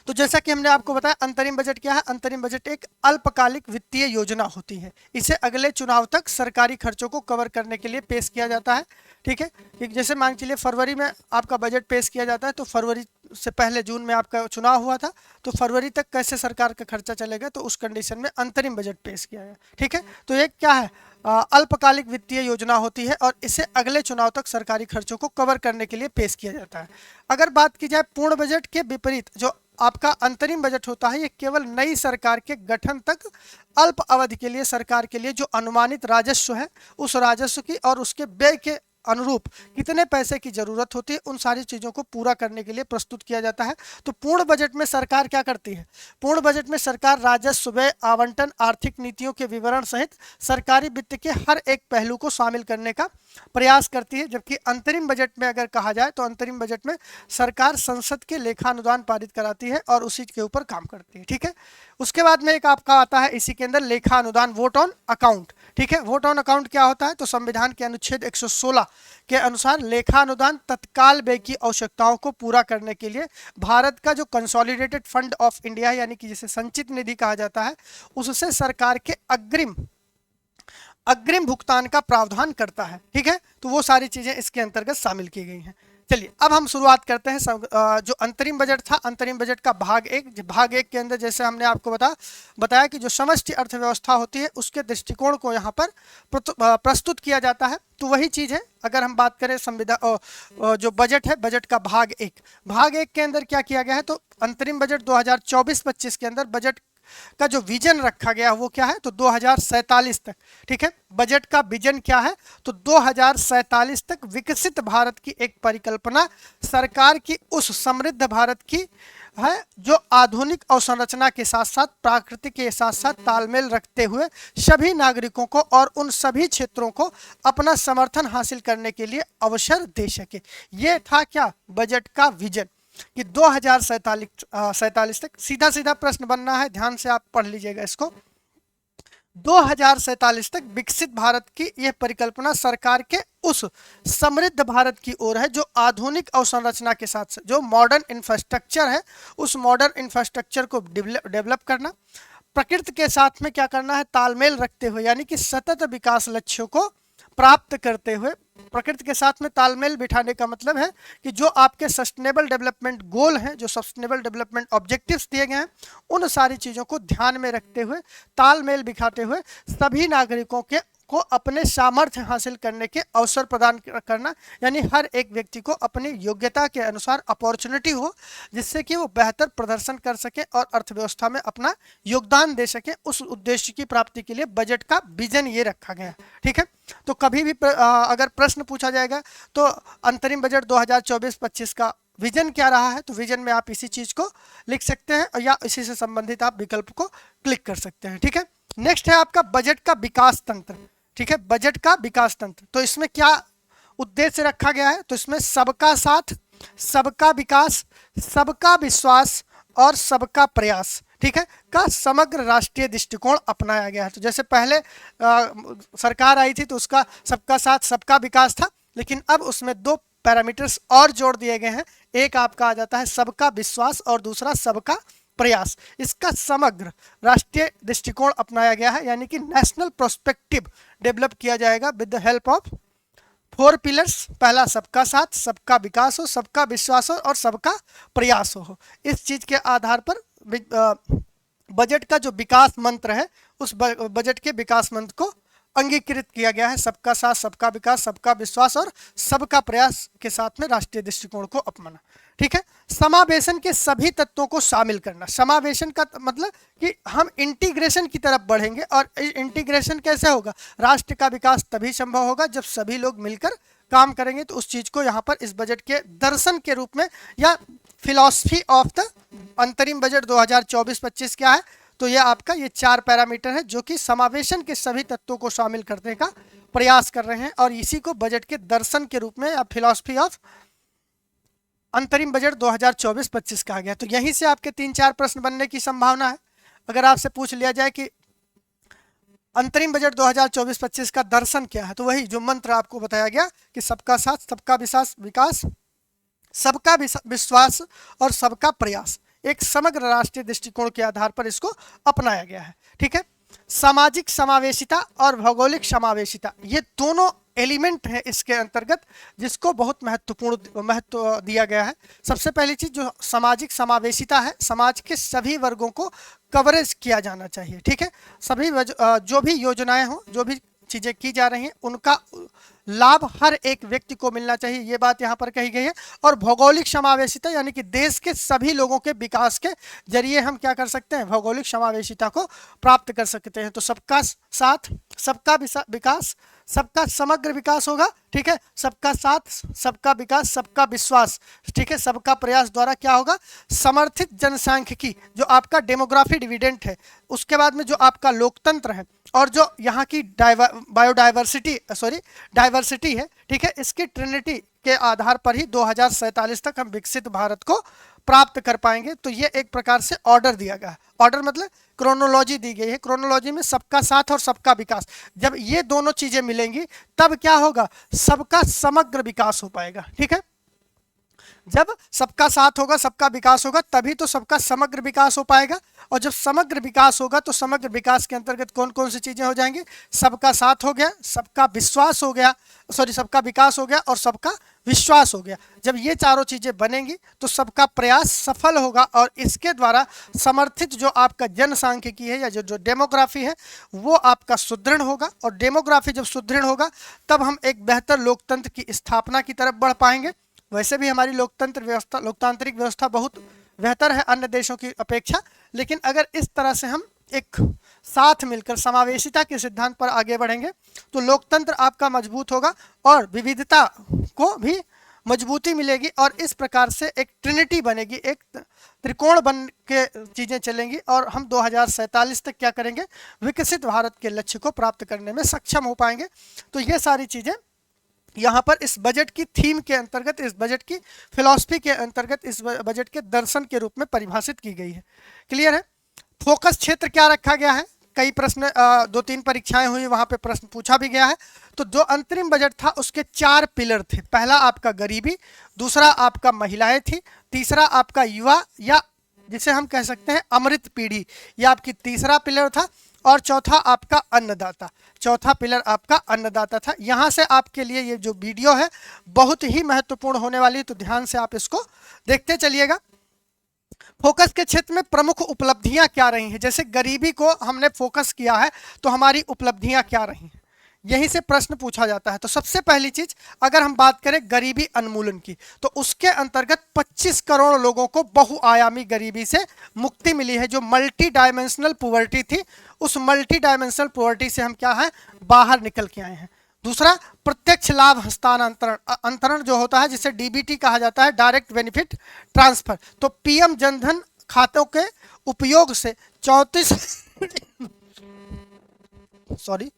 तो जैसा कि हमने आपको बताया अंतरिम बजट क्या है, अंतरिम बजट एक अल्पकालिक वित्तीय योजना होती है। इसे अगले चुनाव तक सरकारी खर्चों को कवर करने के लिए पेश किया जाता है। ठीक है, जैसे मान चलिए फरवरी में आपका बजट पेश किया जाता है, तो फरवरी से पहले जून में आपका चुनाव हुआ था, तो फरवरी तक कैसे सरकार का खर्चा चलेगा, तो उस कंडीशन में अंतरिम बजट पेश किया गया। ठीक है, तो एक क्या है, अल्पकालिक वित्तीय योजना होती है और इसे अगले चुनाव तक सरकारी खर्चों को कवर करने के लिए पेश किया जाता है। अगर बात की जाए पूर्ण बजट के विपरीत, जो आपका अंतरिम बजट होता है, ये केवल नई सरकार के गठन तक अल्प अवधि के लिए सरकार के लिए जो अनुमानित राजस्व है, उस राजस्व की और उसके व्यय के अनुरूप कितने पैसे की जरूरत होती है, उन सारी चीज़ों को पूरा करने के लिए प्रस्तुत किया जाता है। तो पूर्ण बजट में सरकार क्या करती है, पूर्ण बजट में सरकार राजस्व, व्यय, आवंटन, आर्थिक नीतियों के विवरण सहित सरकारी वित्त के हर एक पहलू को शामिल करने का प्रयास करती है। जबकि अंतरिम बजट में अगर कहा जाए तो अंतरिम बजट में सरकार संसद के लेखानुदान पारित कराती है और उसी के ऊपर काम करती है। ठीक है, उसके बाद में एक आपका आता है इसी के अंदर लेखा अनुदान, वोट ऑन अकाउंट। ठीक है, वोट ऑन अकाउंट क्या होता है, तो संविधान के अनुच्छेद 116 के अनुसार लेखा अनुदान तत्काल व्यय की आवश्यकताओं को पूरा करने के लिए भारत का जो कंसोलिडेटेड फंड ऑफ इंडिया है, यानी कि जिसे संचित निधि कहा जाता है, उससे सरकार के अग्रिम भुगतान का प्रावधान करता है। ठीक है, तो वो सारी चीजें इसके अंतर्गत शामिल की गई हैं। चलिए अब हम शुरुआत करते हैं जो अंतरिम बजट था, अंतरिम बजट का भाग एक के अंदर जैसे हमने आपको बताया कि जो समष्टि अर्थव्यवस्था होती है उसके दृष्टिकोण को यहाँ पर प्रस्तुत किया जाता है। तो वही चीज़ है, अगर हम बात करें संविधान जो बजट है, बजट का भाग एक के अंदर क्या किया गया है, तो अंतरिम बजट 2024-25 के अंदर बजट का जो विजन रखा गया वो क्या है, तो 2047 तक, ठीक है। बजट का विजन क्या है, तो 2047 तक विकसित भारत की एक परिकल्पना सरकार की उस समृद्ध भारत की है जो आधुनिक अवसंरचना के साथ साथ प्रकृति के साथ साथ तालमेल रखते हुए सभी नागरिकों को और उन सभी क्षेत्रों को अपना समर्थन हासिल करने के लिए अवसर दे सके। ये था क्या, बजट का विजन कि 2047 तक। सीधा सीधा प्रश्न बनना है, ध्यान से आप पढ़ लीजिएगा इसको। 2047 तक विकसित भारत की यह परिकल्पना सरकार के उस समृद्ध भारत की ओर है जो आधुनिक अवसंरचना के साथ जो मॉडर्न इंफ्रास्ट्रक्चर है, उस मॉडर्न इंफ्रास्ट्रक्चर को डेवलप करना, प्रकृति के साथ में क्या करना है, तालमेल रखते हुए, यानी कि सतत विकास लक्ष्यों को प्राप्त करते हुए। प्रकृति के साथ में तालमेल बिठाने का मतलब है कि जो आपके सस्टेनेबल डेवलपमेंट गोल हैं, जो सस्टेनेबल डेवलपमेंट ऑब्जेक्टिव्स दिए गए हैं, उन सारी चीज़ों को ध्यान में रखते हुए, तालमेल बिठाते हुए सभी नागरिकों को अपने सामर्थ्य हासिल करने के अवसर प्रदान करना, यानी हर एक व्यक्ति को अपनी योग्यता के अनुसार अपॉर्चुनिटी हो जिससे कि वो बेहतर प्रदर्शन कर सके और अर्थव्यवस्था में अपना योगदान दे सके। उस उद्देश्य की प्राप्ति के लिए बजट का विजन ये रखा गया है, ठीक है। तो कभी भी अगर प्रश्न पूछा जाएगा तो अंतरिम बजट 2024-25 का विजन क्या रहा है, तो विजन में आप इसी चीज को लिख सकते हैं या इसी से संबंधित आप विकल्प को क्लिक कर सकते हैं, ठीक है। नेक्स्ट है आपका बजट का विकास तंत्र, ठीक है। बजट का विकास तंत्र, तो इसमें क्या उद्देश्य रखा गया है, तो इसमें सबका साथ, सबका विकास, सबका विश्वास और सबका प्रयास, ठीक है, का समग्र राष्ट्रीय दृष्टिकोण अपनाया गया है। तो जैसे पहले सरकार आई थी तो उसका सबका साथ सबका विकास था, लेकिन अब उसमें दो पैरामीटर्स और जोड़ दिए गए हैं। एक आपका आ जाता है सबका विश्वास और दूसरा सबका प्रयास। इसका समग्र राष्ट्रीय दृष्टिकोण अपनाया गया है, यानी कि नेशनल प्रोस्पेक्टिव डेवलप किया जाएगा with the help of 4 pillars. पहला सबका साथ, सबका विकास हो, सबका विश्वास हो और सबका प्रयास हो। इस चीज के आधार पर बजट का जो विकास मंत्र है, उस बजट के विकास मंत्र को अंगीकृत किया गया है। सबका साथ, सबका विकास, सबका विश्वास और सबका प्रयास के साथ में राष्ट्रीय दृष्टिकोण को अपनाना, ठीक है। समावेशन के सभी तत्वों को शामिल करना। समावेशन का मतलब कि हम इंटीग्रेशन की तरफ बढ़ेंगे, और इंटीग्रेशन कैसे होगा, राष्ट्र का विकास तभी संभव होगा जब सभी लोग मिलकर काम करेंगे। तो उस चीज को यहाँ पर इस बजट के दर्शन के रूप में या फिलॉसफी ऑफ द अंतरिम बजट 2024-25 क्या है, तो ये आपका ये 4 पैरामीटर है जो कि समावेशन के सभी तत्वों को शामिल करने का प्रयास कर रहे हैं, और इसी को बजट के दर्शन के रूप में या फिलॉसफी ऑफ अंतरिम बजट 2024-25 कहा गया। तो यहीं से आपके 3-4 प्रश्न बनने की संभावना है। अगर आपसे पूछ लिया जाए कि अंतरिम बजट 2024-25 का दर्शन क्या है, तो वही जो मंत्र आपको बताया गया कि सबका साथ, सबका विकास, सबका विश्वास और सबका प्रयास, एक समग्र राष्ट्रीय दृष्टिकोण के आधार पर इसको अपनाया गया है, ठीक है। सामाजिक समावेशिता और भौगोलिक समावेशिता, ये दोनों एलिमेंट है इसके अंतर्गत जिसको बहुत महत्व दिया गया है। सबसे पहली चीज जो सामाजिक समावेशिता है, समाज के सभी वर्गों को कवरेज किया जाना चाहिए, ठीक है। सभी जो भी योजनाएं हों, जो भी चीजें की जा रही हैं, उनका लाभ हर एक व्यक्ति को मिलना चाहिए, ये बात यहाँ पर कही गई है। और भौगोलिक समावेशिता यानी कि देश के सभी लोगों के विकास के जरिए हम क्या कर सकते हैं, भौगोलिक समावेशिता को प्राप्त कर सकते हैं। तो सबका साथ, सबका विकास, सबका समग्र विकास होगा, ठीक है। सबका साथ, सबका विकास, सबका विश्वास, ठीक है। सबका प्रयास द्वारा क्या होगा, समर्थित जनसांख्यिकी जो आपका डेमोग्राफी डिविडेंड है, उसके बाद में जो आपका लोकतंत्र है और जो यहाँ की डाइवर्सिटी है, ठीक है, इसकी ट्रिनिटी के आधार पर ही 2047 तक हम विकसित भारत को प्राप्त कर पाएंगे। तो ये एक प्रकार से ऑर्डर दिया गया है। ऑर्डर मतलब क्रोनोलॉजी दी गई है। क्रोनोलॉजी में सबका साथ और सबका विकास, जब ये दोनों चीजें मिलेंगी तब क्या होगा, सबका समग्र विकास हो पाएगा, ठीक है। जब सबका साथ होगा, सबका विकास होगा, तभी तो सबका समग्र विकास हो पाएगा। और जब समग्र विकास होगा तो समग्र विकास के अंतर्गत कौन कौन सी चीजें हो जाएंगी? सबका साथ हो गया, सबका विश्वास हो गया, सॉरी सबका विकास हो गया और सबका विश्वास हो गया। जब ये चारों चीजें बनेंगी तो सबका प्रयास सफल होगा और इसके द्वारा समर्थित जो आपका जनसांख्यिकी है या जो डेमोग्राफी है वो आपका सुदृढ़ होगा। और डेमोग्राफी जब सुदृढ़ होगा तब हम एक बेहतर लोकतंत्र की स्थापना की तरफ बढ़ पाएंगे। वैसे भी हमारी लोकतंत्र व्यवस्था, लोकतांत्रिक व्यवस्था बहुत बेहतर है अन्य देशों की अपेक्षा, लेकिन अगर इस तरह से हम एक साथ मिलकर समावेशिता के सिद्धांत पर आगे बढ़ेंगे तो लोकतंत्र आपका मजबूत होगा और विविधता को भी मजबूती मिलेगी और इस प्रकार से एक ट्रिनिटी बनेगी, एक त्रिकोण बन के चीज़ें चलेंगी और हम 2047 तक क्या करेंगे? विकसित भारत के लक्ष्य को प्राप्त करने में सक्षम हो पाएंगे। तो ये सारी चीज़ें यहाँ पर इस बजट की थीम के अंतर्गत, इस बजट की फिलॉसफी के अंतर्गत, इस बजट के दर्शन के रूप में परिभाषित की गई है। क्लियर है? फोकस क्षेत्र क्या रखा गया है? कई प्रश्न 2-3 परीक्षाएं हुई, वहां पे प्रश्न पूछा भी गया है। तो जो अंतरिम बजट था उसके 4 पिलर थे। पहला आपका गरीबी, दूसरा आपका महिलाएं थी, तीसरा आपका युवा या जिसे हम कह सकते हैं अमृत पीढ़ी, यह आपकी तीसरा पिलर था, और चौथा आपका अन्नदाता, चौथा पिलर आपका अन्नदाता था। यहाँ से आपके लिए ये जो वीडियो है बहुत ही महत्वपूर्ण होने वाली है, तो ध्यान से आप इसको देखते चलिएगा। फोकस के क्षेत्र में प्रमुख उपलब्धियां क्या रही हैं? जैसे गरीबी को हमने फोकस किया है तो हमारी उपलब्धियां क्या रही हैं, यहीं से प्रश्न पूछा जाता है। तो सबसे पहली चीज अगर हम बात करें गरीबी उन्मूलन की तो उसके अंतर्गत 25 करोड़ लोगों को बहुआयामी गरीबी से मुक्ति मिली है। जो मल्टी डायमेंशनल पॉवर्टी थी, उस मल्टी डायमेंशनल पॉवर्टी से हम क्या है? बाहर निकल के आए हैं। दूसरा प्रत्यक्ष लाभ हस्तांतरण, अंतरण जो होता है जिसे डीबीटी कहा जाता है, डायरेक्ट बेनिफिट ट्रांसफर। तो पीएम जनधन खातों के उपयोग से 34 सॉरी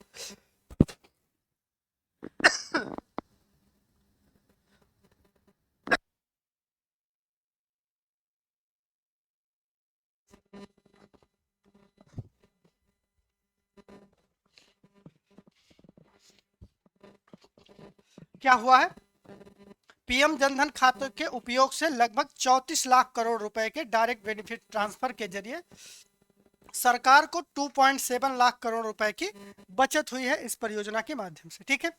क्या हुआ है? पीएम जनधन खाते के उपयोग से लगभग 34 लाख करोड़ रुपए के डायरेक्ट बेनिफिट ट्रांसफर के जरिए सरकार को 2.7 लाख करोड़ रुपए की बचत हुई है इस परियोजना के माध्यम से। ठीक है,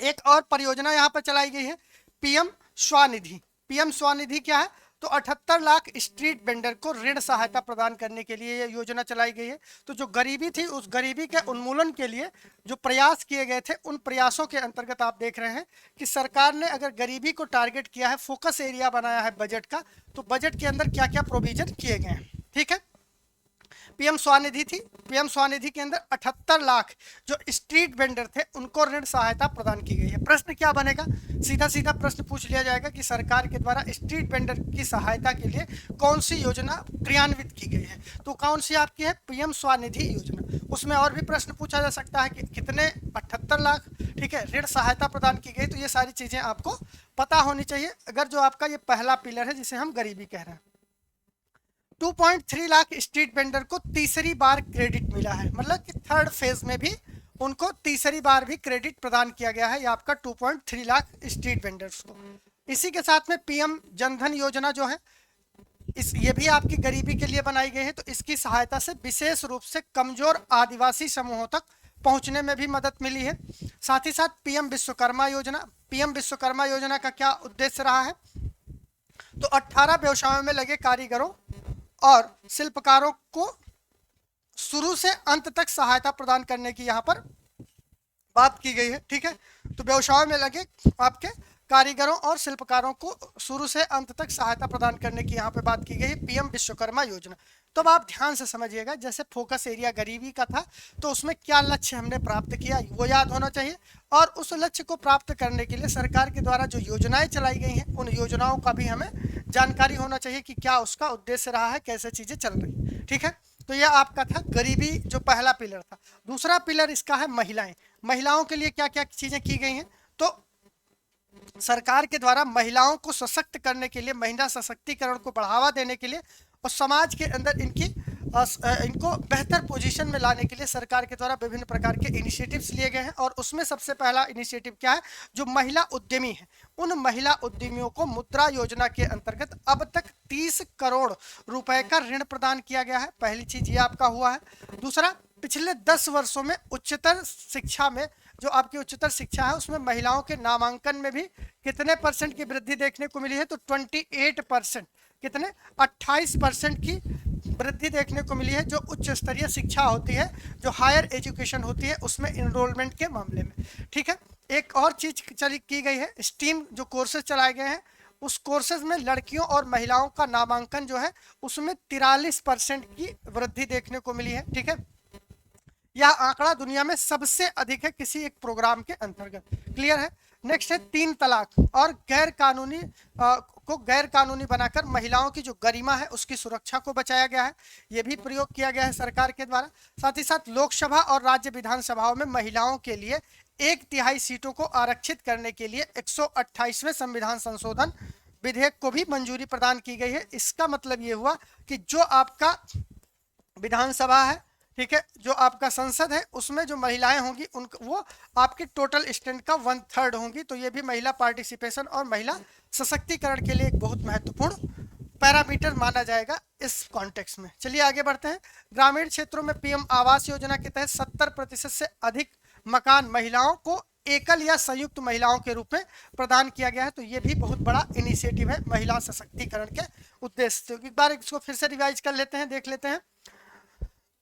एक और परियोजना यहाँ पर चलाई गई है, पीएम स्वनिधि। पीएम स्वनिधि क्या है? तो 78 लाख स्ट्रीट वेंडर को ऋण सहायता प्रदान करने के लिए ये योजना चलाई गई है। तो जो गरीबी थी उस गरीबी के उन्मूलन के लिए जो प्रयास किए गए थे, उन प्रयासों के अंतर्गत आप देख रहे हैं कि सरकार ने अगर गरीबी को टारगेट किया है, फोकस एरिया बनाया है बजट का, तो बजट के अंदर क्या क्या प्रोविजन किए गए हैं। ठीक है, पीएम स्वनिधि थी, पीएम स्वनिधि के अंदर 78 लाख जो स्ट्रीट वेंडर थे उनको ऋण सहायता प्रदान की गई है। प्रश्न क्या बनेगा? सीधा सीधा प्रश्न पूछ लिया जाएगा कि सरकार के द्वारा स्ट्रीट वेंडर की सहायता के लिए कौन सी योजना क्रियान्वित की गई है? तो कौन सी आपकी है? पीएम स्वनिधि योजना। उसमें और भी प्रश्न पूछा जा सकता है कि कितने? 78 लाख। ठीक है, ऋण सहायता प्रदान की गई। तो ये सारी चीजें आपको पता होनी चाहिए अगर जो आपका ये पहला पिलर है जिसे हम गरीबी कह रहे हैं। 2.3 लाख स्ट्रीट वेंडर को तीसरी बार क्रेडिट मिला है, मतलब कि थर्ड फेज में भी उनको तीसरी बार भी क्रेडिट प्रदान किया गया है, ये आपका 2.3 लाख स्ट्रीट वेंडर्स को। इसी के साथ में पीएम जनधन योजना जो है ये भी आपकी गरीबी के लिए बनाई गई है। तो इसकी सहायता से विशेष रूप से कमजोर आदिवासी समूहों तक पहुंचने में भी मदद मिली है। साथ ही साथ पीएम विश्वकर्मा योजना, पीएम विश्वकर्मा योजना का क्या उद्देश्य रहा है? तो 18 व्यवसायों में लगे कारीगरों और शिल्पकारों को शुरू से अंत तक सहायता प्रदान करने की यहाँ पर बात की गई है। ठीक है, तो व्यवसायों में लगे आपके कारीगरों और शिल्पकारों को शुरू से अंत तक सहायता प्रदान करने की यहाँ पे बात की गई है, पीएम विश्वकर्मा योजना। तो अब आप ध्यान से समझिएगा, जैसे फोकस एरिया गरीबी का था तो उसमें क्या लक्ष्य हमने प्राप्त किया वो याद होना चाहिए, और उस लक्ष्य को प्राप्त करने के लिए सरकार के द्वारा जो योजनाएं चलाई गई हैं उन योजनाओं का भी हमें जानकारी होना चाहिए कि क्या उसका उद्देश्य रहा है, कैसे चीजें चल रही। ठीक है, तो यह आपका था गरीबी जो पहला पिलर था। दूसरा पिलर इसका है महिलाएं। महिलाओं के लिए क्या क्या चीजें की गई हैं? तो सरकार के द्वारा महिलाओं को सशक्त करने के लिए, महिला सशक्तिकरण को बढ़ावा देने के लिए और समाज के अंदर इनकी इनको बेहतर पोजीशन में लाने के लिए सरकार के द्वारा विभिन्न प्रकार के इनिशिएटिव्स लिए गए हैं। और उसमें सबसे पहला इनिशिएटिव क्या है, जो महिला उद्यमी है उन महिला उद्यमियों को मुद्रा योजना के अंतर्गत अब तक 30 करोड़ रुपए का ऋण प्रदान किया गया है। पहली चीज ये आपका हुआ है। दूसरा, पिछले 10 वर्षों में उच्चतर शिक्षा में, जो आपकी उच्चतर शिक्षा है उसमें महिलाओं के नामांकन में भी कितने परसेंट की वृद्धि देखने को मिली है, तो 28%, कितने 28% की वृद्धि देखने को मिली है, जो उच्च स्तरीय शिक्षा होती है, जो हायर एजुकेशन होती है उसमें इनरोलमेंट के मामले में। ठीक है, एक और चीज चली की गई है, स्टीम जो कोर्सेज चलाए गए हैं उस कोर्सेज में लड़कियों और महिलाओं का नामांकन जो है उसमें 43% की वृद्धि देखने को मिली है। ठीक है, यह आंकड़ा दुनिया में सबसे अधिक है किसी एक प्रोग्राम के अंतर्गत। क्लियर है। नेक्स्ट है 3 तलाक और गैर कानूनी बनाकर महिलाओं की जो गरिमा है उसकी सुरक्षा को बचाया गया है, यह भी प्रयोग किया गया है सरकार के द्वारा। साथ ही साथ लोकसभा और राज्य विधानसभाओं में महिलाओं के लिए 1/3 सीटों को आरक्षित करने के लिए 128वें संविधान संशोधन विधेयक को भी मंजूरी प्रदान की गई है। इसका मतलब ये हुआ कि जो आपका विधानसभा है, ठीक है, जो आपका संसद है उसमें जो महिलाएं होंगी उन वो आपके टोटल स्ट्रेंथ का 1/3 होंगी। तो ये भी महिला पार्टिसिपेशन और महिला सशक्तिकरण के लिए एक बहुत महत्वपूर्ण पैरामीटर माना जाएगा इस कॉन्टेक्स्ट में। चलिए आगे बढ़ते हैं। ग्रामीण क्षेत्रों में पीएम आवास योजना के तहत 70% से अधिक मकान महिलाओं को एकल या संयुक्त महिलाओं के रूप में प्रदान किया गया है। तो ये भी बहुत बड़ा इनिशिएटिव है महिला सशक्तिकरण के उद्देश्य से। एक बार इसको फिर से रिवाइज कर लेते हैं, देख लेते हैं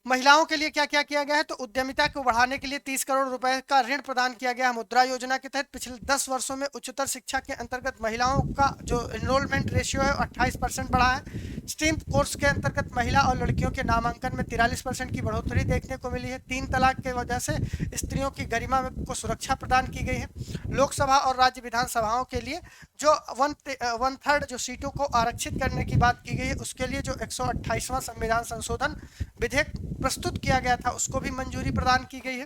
महिलाओं के लिए क्या क्या किया गया है। तो उद्यमिता को बढ़ाने के लिए 30 करोड़ रुपए का ऋण प्रदान किया गया है मुद्रा योजना के तहत। पिछले 10 वर्षों में उच्चतर शिक्षा के अंतर्गत महिलाओं का जो एनरोलमेंट रेशियो है 28% बढ़ा है। स्ट्रीम कोर्स के अंतर्गत महिला और लड़कियों के नामांकन में 43% की बढ़ोतरी देखने को मिली है। 3 तलाक के वजह से स्त्रियों की गरिमा को सुरक्षा प्रदान की गई है। लोकसभा और राज्य विधानसभाओं के लिए जो 1/3 जो सीटों को आरक्षित करने की बात की गई है उसके लिए जो 128वां संविधान संशोधन विधेयक प्रस्तुत किया गया था उसको भी मंजूरी प्रदान की गई है।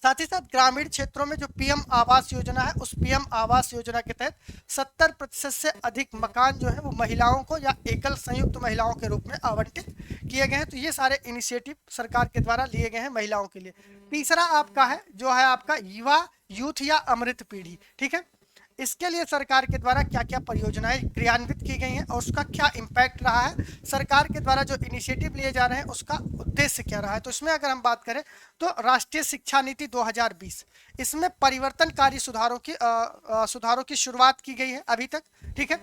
साथ ही साथ ग्रामीण क्षेत्रों में जो पीएम आवास योजना है उस पीएम आवास योजना के तहत 70% से अधिक मकान जो है वो महिलाओं को या एकल संयुक्त महिलाओं के रूप में आवंटित किए गए हैं। तो ये सारे इनिशिएटिव सरकार के द्वारा लिए गए हैं महिलाओं के लिए। तीसरा आपका है जो है आपका युवा यूथ या अमृत पीढ़ी। ठीक है, इसके लिए सरकार के द्वारा क्या क्या परियोजनाएं क्रियान्वित की गई हैं और उसका क्या इम्पैक्ट रहा है, सरकार के द्वारा जो इनिशिएटिव लिए जा रहे हैं उसका उद्देश्य क्या रहा है। तो इसमें अगर हम बात करें तो राष्ट्रीय शिक्षा नीति 2020, इसमें परिवर्तनकारी सुधारों की शुरुआत की गई है अभी तक। ठीक है,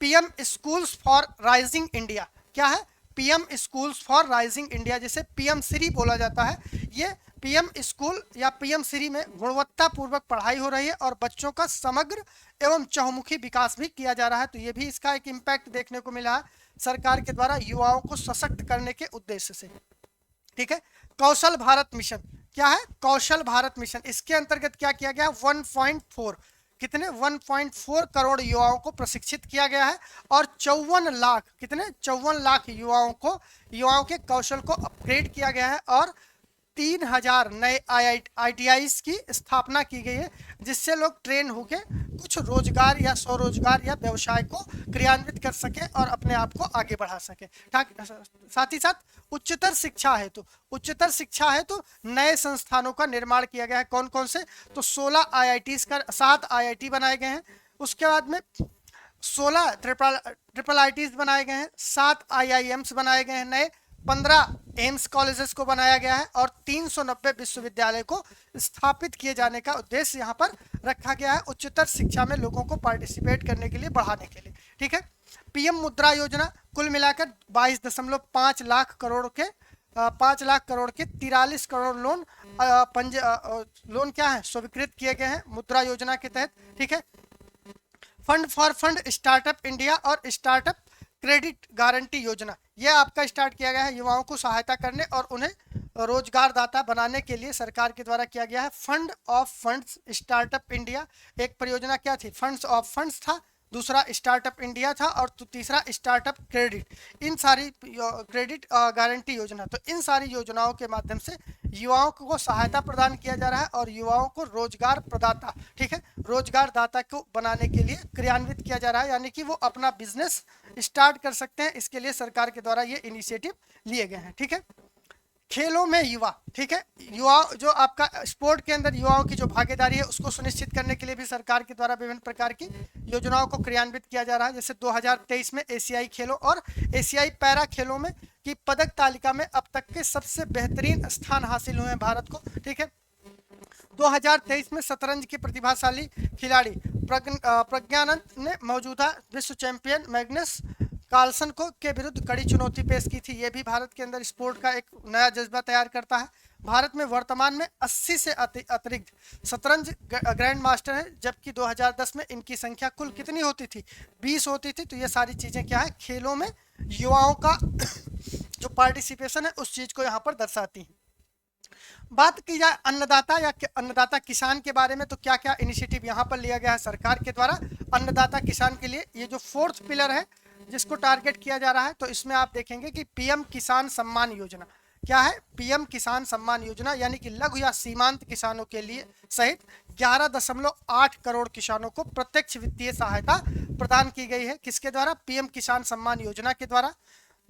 PM schools for rising India, क्या है, PM schools for rising India, जिसे पीएम श्री बोला जाता है। ये पीएम स्कूल या पीएम श्री में गुणवत्तापूर्वक पढ़ाई हो रही है और बच्चों का समग्र एवं चहुमुखी विकास भी किया जा रहा है। तो ये भी इसका एक इम्पैक्ट देखने को मिला है सरकार के द्वारा युवाओं को सशक्त करने के उद्देश्य से। ठीक है, कौशल भारत मिशन, क्या है, कौशल भारत मिशन, इसके अंतर्गत क्या किया गया, 1.4 कितने 1.4 करोड़ युवाओं को प्रशिक्षित किया गया है और 54 लाख, कितने 54 लाख युवाओं के कौशल को अपग्रेड किया गया है और 3000 नए ITIs की स्थापना की गई है, जिससे लोग ट्रेन होके कुछ रोजगार या स्वरोजगार या व्यवसाय को क्रियान्वित कर सके और अपने आप को आगे बढ़ा सके। साथ ही साथ उच्चतर शिक्षा है तो नए संस्थानों का निर्माण किया गया है। कौन कौन से, तो 16 IITs का 7 IIT बनाए गए हैं। उसके बाद में 16 ट्रिपल IITs बनाए गए हैं, 7 IIMs बनाए गए हैं नए, 15 एम्स कॉलेजेस को बनाया गया है और 390 विश्वविद्यालय को स्थापित किए जाने का उद्देश्य यहाँ पर रखा गया है उच्चतर शिक्षा में लोगों को पार्टिसिपेट करने के लिए, बढ़ाने के लिए। ठीक है, पीएम मुद्रा योजना कुल मिलाकर 22.5 लाख करोड़ के 5 लाख करोड़ के 43 करोड़ लोन क्या है स्वीकृत किए गए हैं मुद्रा योजना के तहत। ठीक है, फंड स्टार्टअप इंडिया और स्टार्टअप क्रेडिट गारंटी योजना, यह आपका स्टार्ट किया गया है युवाओं को सहायता करने और उन्हें रोजगारदाता बनाने के लिए सरकार के द्वारा किया गया है। Fund of funds startup India एक परियोजना क्या थी, फंड्स ऑफ फंड्स था, दूसरा स्टार्टअप इंडिया था और तीसरा स्टार्टअप क्रेडिट। इन सारी क्रेडिट गारंटी योजना, तो इन सारी योजनाओं के माध्यम से युवाओं को सहायता प्रदान किया जा रहा है और युवाओं को रोजगार प्रदाता, ठीक है, रोजगार दाता को बनाने के लिए क्रियान्वित किया जा रहा है, यानी कि वो अपना बिजनेस स्टार्ट कर सकते हैं। इसके लिए सरकार के द्वारा ये इनिशिएटिव लिए गए हैं, ठीक है। खेलों में युवा, ठीक है, युवा जो आपका स्पोर्ट के अंदर युवाओं की जो भागीदारी है उसको सुनिश्चित करने के लिए भी सरकार के द्वारा विभिन्न प्रकार की योजनाओं को क्रियान्वित किया जा रहा है। जैसे 2023 में एशियाई खेलों और एशियाई पैरा खेलों में की पदक तालिका में अब तक के सबसे बेहतरीन स्थान हासिल हुए हैं भारत को, ठीक है। 2023 में शतरंज के प्रतिभाशाली खिलाड़ी प्रज्ञानंद ने मौजूदा विश्व चैंपियन मैग्नस कार्लसन को के विरुद्ध कड़ी चुनौती पेश की थी। ये भी भारत के अंदर स्पोर्ट का एक नया जज्बा तैयार करता है। भारत में वर्तमान में 80 से अतिरिक्त शतरंज ग्रैंड मास्टर हैं, जबकि 2010 में इनकी संख्या कुल कितनी होती थी, 20 होती थी। तो ये सारी चीज़ें क्या है, खेलों में युवाओं का जो पार्टिसिपेशन है उस चीज़ को यहाँ पर दर्शाती हैं। बात की जाए अन्नदाता या अन्नदाता किसान के बारे में, तो क्या क्या इनिशिएटिव यहाँ पर लिया गया है सरकार के द्वारा अन्नदाता किसान के लिए। ये जो 4th पिलर है जिसको टारगेट किया जा रहा है, तो इसमें आप देखेंगे कि पीएम किसान सम्मान योजना क्या है। पीएम किसान सम्मान योजना यानी कि लघु या सीमांत किसानों के लिए सहित 11.8 करोड़ किसानों को प्रत्यक्ष वित्तीय सहायता प्रदान की गई है। किसके द्वारा, पीएम किसान सम्मान योजना के द्वारा।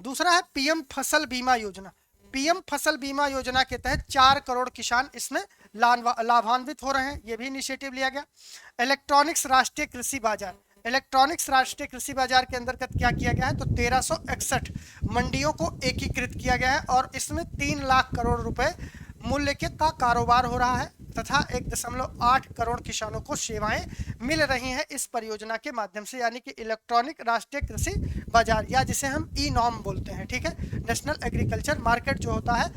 दूसरा है पीएम फसल बीमा योजना। पीएम फसल बीमा योजना के तहत 4 करोड़ किसान इसमें लाभान्वित हो रहे हैं, ये भी इनिशिएटिव लिया गया। इलेक्ट्रॉनिक्स राष्ट्रीय कृषि बाजार, इलेक्ट्रॉनिक्स राष्ट्रीय कृषि बाजार के अंतर्गत क्या किया गया है, तो 1361 मंडियों को एकीकृत किया गया है और इसमें 3 लाख करोड़ रुपए मूल्य के का कारोबार हो रहा है तथा 1.8 करोड़ किसानों को सेवाएं मिल रही हैं इस परियोजना के माध्यम से, यानी कि इलेक्ट्रॉनिक राष्ट्रीय कृषि बाजार या जिसे हम ई नॉर्म बोलते हैं, ठीक है, नेशनल एग्रीकल्चर मार्केट जो होता है